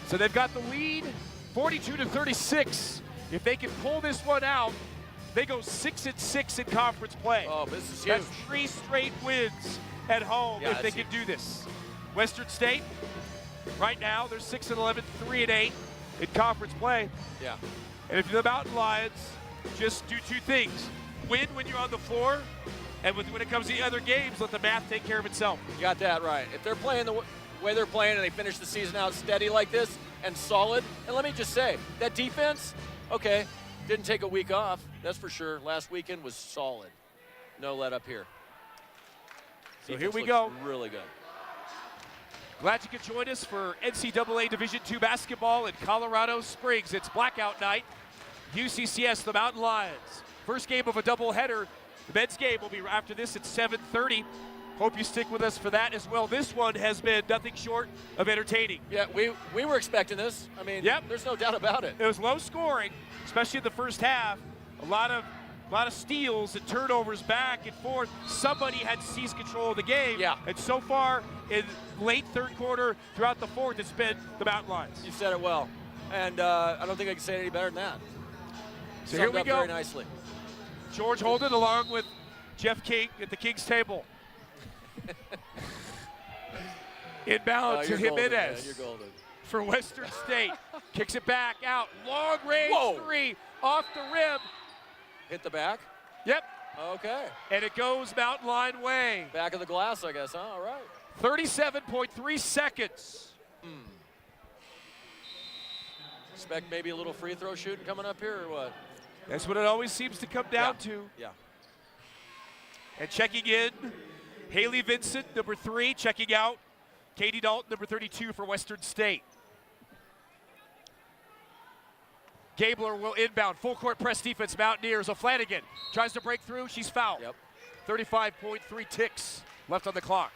So they've got the lead, 42-36. If they can pull this one out, they go 6-6 in conference play. Oh, this is huge. That's 3 straight wins at home if they can do this. Western State, right now, they're 6-11, 3-8 in conference play. Yeah. And if you're the Mountain Lions, just do 2 things. Win when you're on the floor, and when it comes to the other games, let the math take care of itself. You got that right. If they're playing the way they're playing and they finish the season out steady like this and solid, and let me just say, that defense, okay, didn't take a week off, that's for sure. Last weekend was solid. No let up here. So Defense here we looks go. Really good. Glad you could join us for NCAA Division II basketball in Colorado Springs. It's blackout night. UCCS, the Mountain Lions. First game of a doubleheader. The men's game will be after this at 7:30. Hope you stick with us for that as well. This one has been nothing short of entertaining. Yeah, we were expecting this. I mean, there's no doubt about it. It was low scoring, especially in the first half. A lot of steals and turnovers back and forth. Somebody had seized control of the game. Yeah. And so far in late third quarter, throughout the fourth, it's been the Mountain Lions. You said it well. And I don't think I can say it any better than that. So here we go. Very nicely. George Holden along with Jeff King at the King's table. Inbound to Jimenez for Western State. Kicks it back out. Long range 3 off the rim. Hit the back? Yep. Okay. And it goes Mountain Line way. Back of the glass, I guess, huh? All right. 37.3 seconds. Expect maybe a little free throw shooting coming up here or what? That's what it always seems to come down to. Yeah. And checking in, Haley Vincent, number 3, checking out. Katie Dalton, number 32 for Western State. Gabler will inbound. Full court press defense, Mountaineers. O'Flanagan tries to break through. She's fouled. Yep. 35.3 ticks left on the clock.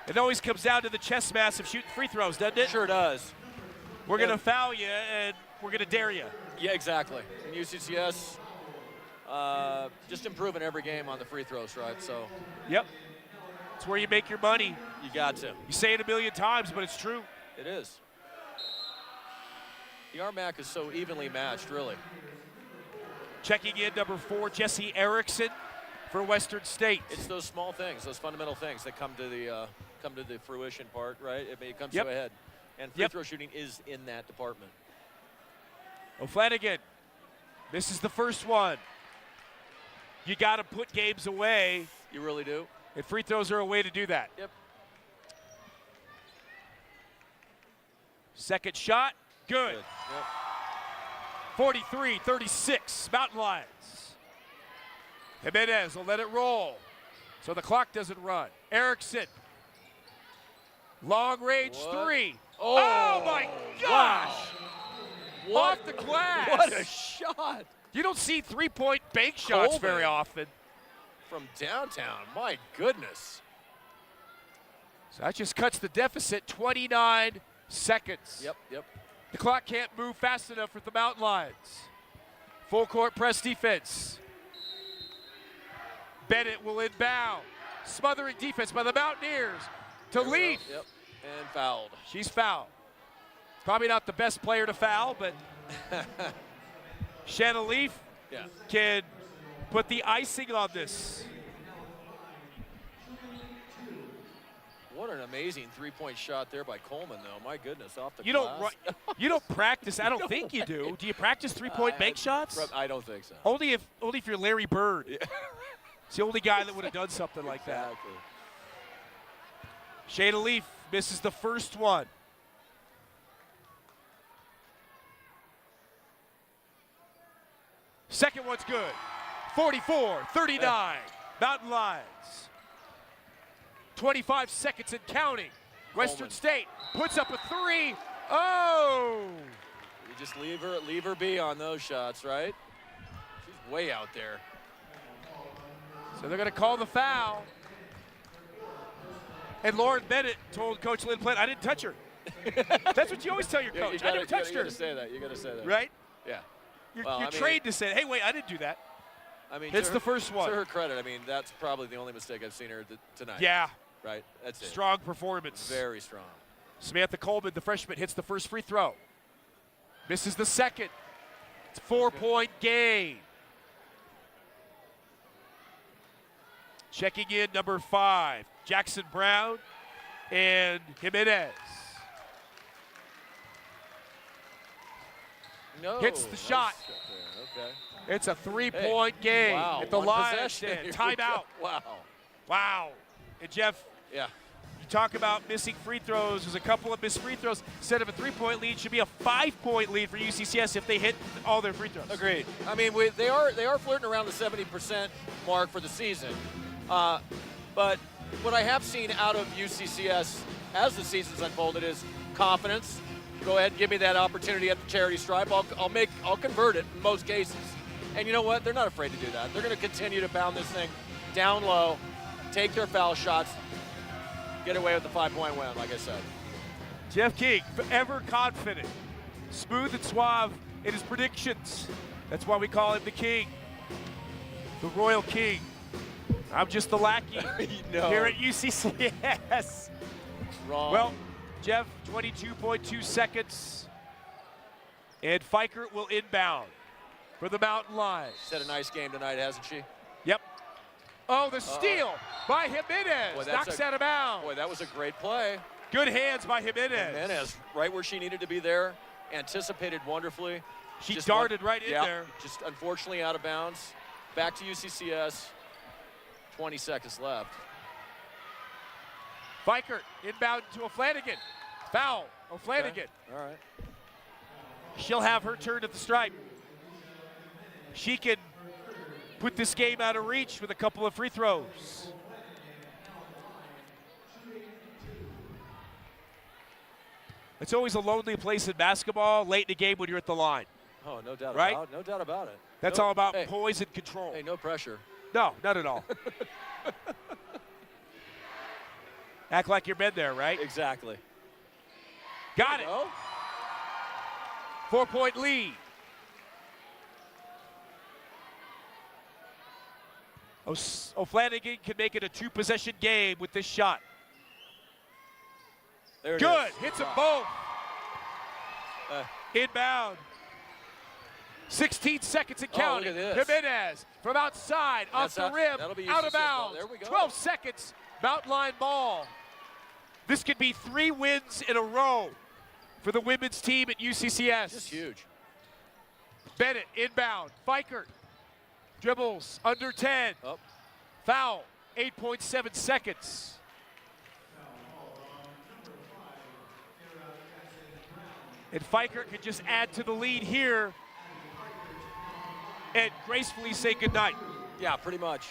It always comes down to the chest mass of shooting free throws, doesn't it? Sure does. We're going to foul you, and we're going to dare you. Yeah, exactly. And UCCS just improving every game on the free throws, right? So. Yep. It's where you make your money. You got to. You say it a million times, but it's true. It is. The RMAC is so evenly matched, really. Checking in, number 4, Jesse Erickson for Western State. It's those small things, those fundamental things that come to the fruition part, right? I mean, it comes to a head. And free throw shooting is in that department. O'Flanagan, this is the first one. You got to put games away. You really do. And free throws are a way to do that. Yep. Second shot, good. Yep. 43-36, Mountain Lions. Jimenez will let it roll so the clock doesn't run. Erickson, long range 3. Oh my gosh! Wow. Off the glass. What a shot. You don't see 3-point bank shots very often. from downtown. My goodness. So that just cuts the deficit 29 seconds. Yep. The clock can't move fast enough for the Mountain Lions. Full court press defense. Bennett will inbound. Smothering defense by the Mountaineers to Leaf. Yep, and fouled. She's fouled. Probably not the best player to foul, but Shanna Leaf can put the icing on this. What an amazing three-point shot there by Coleman, though. My goodness, off the You glass. you don't practice. I don't think you do. Do you practice three-point bank shots? I don't think so. Only if you're Larry Bird. It's the only guy that would have done something like that. Shayna Leaf misses the first one. Second one's good. 44-39. Mountain Lions. 25 seconds and counting. Western State puts up a three. Oh! You just leave her be on those shots, right? She's way out there. So they're going to call the foul. And Lauren Bennett told Coach Lynn Plante, I didn't touch her. That's what you always tell your coach. I never touched her. You got to say that. You got to say that. Right? Yeah. You're trained to say, hey, wait, I didn't do that. I mean, it's the first one. To her credit, I mean, that's probably the only mistake I've seen her tonight. Yeah. Right? That's it. Strong performance. Very strong. Samantha Coleman, the freshman, hits the first free throw. Misses the second. It's a 4-point game. Checking in, number 5, Jackson Brown and Jimenez. No, hits the shot. Okay. It's a 3-point game. Wow, At the Lions. Timeout. Wow. And Jeff, you talk about missing free throws. There's a couple of missed free throws. Instead of a 3-point lead, should be a 5-point lead for UCCS if they hit all their free throws. Agreed. I mean, they are flirting around the 70% mark for the season. But what I have seen out of UCCS as the season's unfolded is confidence. Go ahead, give me that opportunity at the charity stripe. I'll convert it in most cases. And you know what? They're not afraid to do that. They're going to continue to pound this thing down low, take their foul shots, get away with the 5-point win, like I said. Jeff King, forever confident, smooth and suave in his predictions. That's why we call him the King, the Royal King. I'm just the lackey here at UCCS. Wrong. Well, Jeff, 22.2 seconds. And Fikert will inbound for the Mountain Lions. She's had a nice game tonight, hasn't she? Yep. Oh, the steal by Jimenez. Boy, knocks out of bounds. Boy, that was a great play. Good hands by Jimenez. Jimenez, right where she needed to be there, anticipated wonderfully. She darted right in there. Just unfortunately out of bounds. Back to UCCS. 20 seconds left. Fikert inbound to O'Flanagan. Foul, O'Flanagan. Okay. All right. She'll have her turn at the stripe. She can put this game out of reach with a couple of free throws. It's always a lonely place in basketball late in the game when you're at the line. Oh, no doubt right? about it. No doubt about it. That's all about poise and control. Hey, no pressure. No, not at all. Act like you've been there, right? Exactly. Got it. 4-point lead. O'Flanagan can make it a 2-possession game with this shot. There it Good. is. Hits them both. Inbound. 16 seconds and counting. Look at this. Jimenez from outside, off the rim, out of bounds. There we go. 12 seconds. Mountain Line ball. This could be 3 wins in a row for the women's team at UCCS. Just huge. Bennett inbound. Fikert dribbles under 10. Foul. 8.7 seconds. And Fikert can just add to the lead here and gracefully say goodnight. Yeah, pretty much.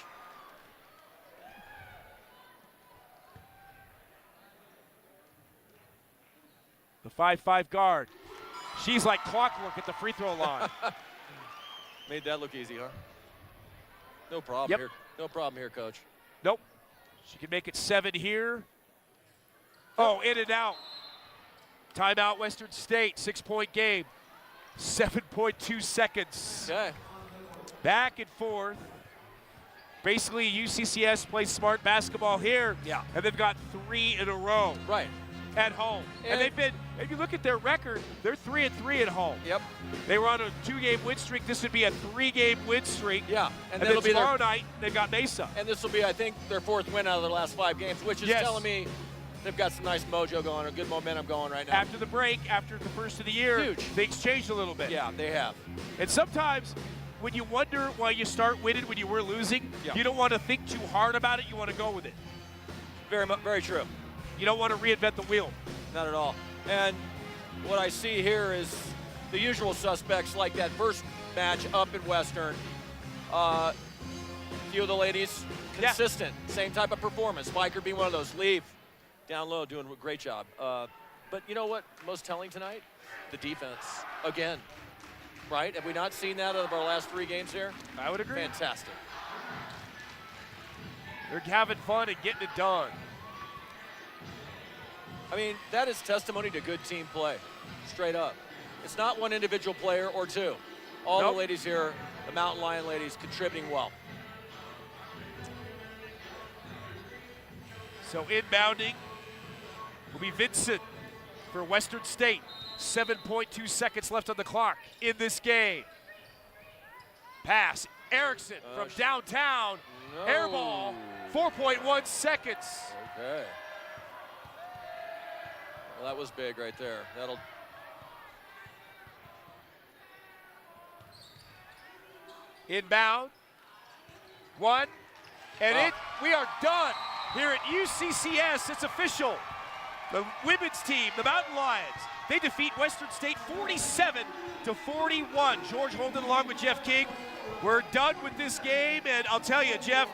The 5'5" guard. She's like clockwork at the free throw line. Made that look easy, huh? No problem Yep. here. No problem here, Coach. Nope. She can make it 7 here. Oh, in and out. Timeout, Western State. 6-point game. 7.2 seconds. Okay. Back and forth. Basically, UCCS plays smart basketball here. Yeah. And they've got 3 in a row. Right. At home. And they've been, if you look at their record, they're 3-3 at home. Yep. They were on a 2-game win streak. This would be a 3-game win streak. Yeah. And that'll then be tomorrow night, they've got Mesa. And this will be, I think, their 4th win out of their last 5 games, which is telling me they've got some nice mojo going, a good momentum going right now. After the break, after the first of the year, Huge. things changed a little bit. Yeah, they have. And sometimes when you wonder why you start winning when you were losing, you don't want to think too hard about it. You want to go with it. Very true. You don't want to reinvent the wheel. Not at all. And what I see here is the usual suspects like that first match up in Western. Few of the ladies consistent, same type of performance. Spiker being one of those. Leave down low, doing a great job. But you know what? Most telling tonight, the defense again. Right? Have we not seen that out of our last 3 games here? I would agree. Fantastic. They're having fun and getting it done. I mean, that is testimony to good team play, straight up. It's not one individual player or 2. All the ladies here, the Mountain Lion ladies, contributing well. So inbounding will be Vincent for Western State. 7.2 seconds left on the clock in this game. Pass, Erickson from downtown. Air ball, 4.1 seconds. Okay. Well, that was big right there. That'll. Inbound. 1. And we are done here at UCCS. It's official. The women's team, the Mountain Lions, they defeat Western State 47-41. George Holden along with Jeff King. We're done with this game, and I'll tell you, Jeff,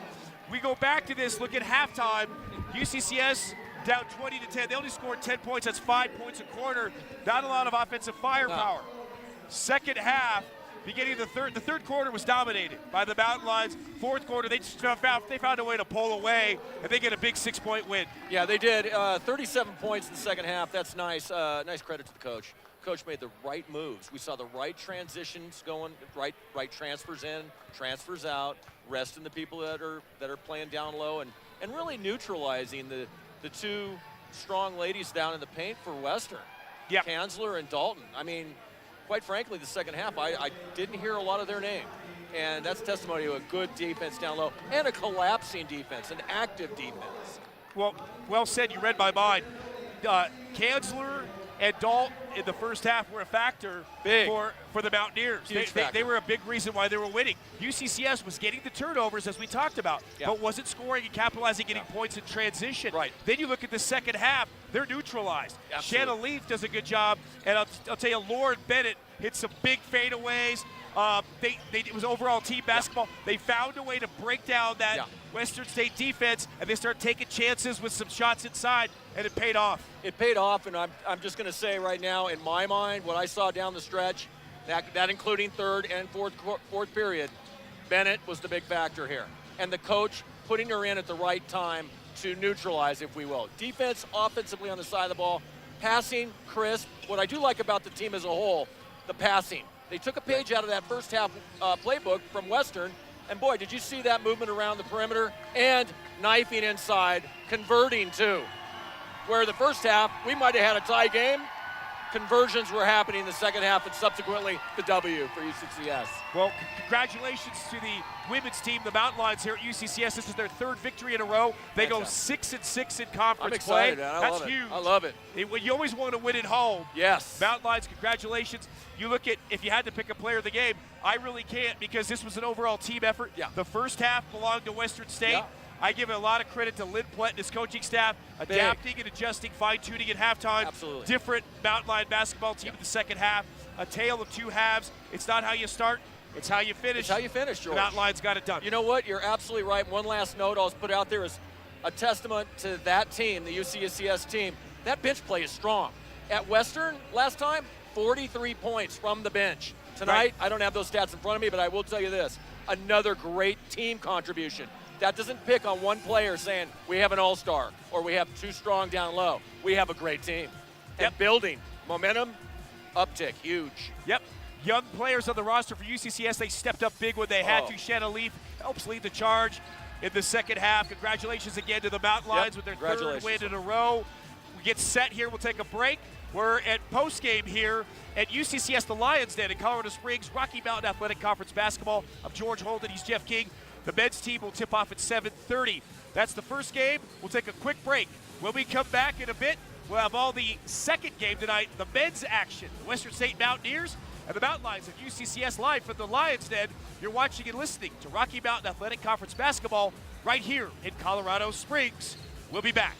we go back to this, look at halftime. UCCS down 20-10. They only scored 10 points. That's 5 points a quarter. Not a lot of offensive firepower. Second half, beginning of the third quarter was dominated by the Mountain Lions. Fourth quarter, they found a way to pull away, and they get a big 6-point win. Yeah, they did. 37 points in the second half. That's nice. Nice credit to the coach. Coach made the right moves. We saw the right transitions going, right transfers in, transfers out, resting the people that are playing down low, and really neutralizing the 2 strong ladies down in the paint for Western. Yeah, Kanzler and Dalton. I mean, quite frankly, the second half, I didn't hear a lot of their name. And that's testimony to a good defense down low and a collapsing defense, an active defense. Well said. You read my mind. Kanzler and Dalton in the first half were a factor for the Mountaineers. They were a big reason why they were winning. UCCS was getting the turnovers, as we talked about, but wasn't scoring and capitalizing, getting points in transition. Right. Then you look at the second half, they're neutralized. Absolutely. Shanna Leaf does a good job, and I'll tell you, Lauren Bennett hit some big fadeaways. It was overall team basketball. They found a way to break down that Western State defense, and they start taking chances with some shots inside, and it paid off. It paid off, and I'm just going to say right now, in my mind, what I saw down the stretch, that including third and fourth period, Bennett was the big factor here. And the coach putting her in at the right time to neutralize, if we will. Defense, offensively on the side of the ball, passing, crisp. What I do like about the team as a whole, the passing. They took a page out of that first half playbook from Western, and boy, did you see that movement around the perimeter and knifing inside, converting too. Where the first half, we might have had a tie game. Conversions were happening in the second half, and subsequently the W for UCCS. Well, congratulations to the women's team, the Mountain Lions here at UCCS. This is their 3rd victory in a row. They go 6-6 in conference I'm excited, play. man. That's huge. I love it. You always want to win at home. Yes. Mountain Lions, congratulations. You look at, if you had to pick a player of the game, I really can't, because this was an overall team effort. Yeah. The first half belonged to Western State. Yeah. I give a lot of credit to Lynn Plett and his coaching staff, adapting and adjusting, fine-tuning at halftime. Absolutely. Different Mountain Lion basketball team in the second half. A tale of 2 halves. It's not how you start, it's how you finish. It's how you finish, George. The Mountain Lions got it done. You know what? You're absolutely right. One last note I'll put out there is a testament to that team, the UCCS team. That bench play is strong. At Western last time, 43 points from the bench. Tonight, I don't have those stats in front of me, but I will tell you this. Another great team contribution. That doesn't pick on one player saying we have an all-star or we have too strong down low. We have a great team. And building momentum, uptick, huge. Yep. Young players on the roster for UCCS, they stepped up big when they had to. Shanna Leaf helps lead the charge in the second half. Congratulations again to the Mountain Lions with their third win in a row. We get set here. We'll take a break. We're at postgame here at UCCS, the Lions Den in Colorado Springs, Rocky Mountain Athletic Conference basketball. I'm George Holden. He's Jeff King. The men's team will tip off at 7:30. That's the first game. We'll take a quick break. When we come back in a bit, we'll have all the second game tonight, the men's action. The Western State Mountaineers and the Mountain Lions of UCCS live from the Lions Den. You're watching and listening to Rocky Mountain Athletic Conference basketball right here in Colorado Springs. We'll be back.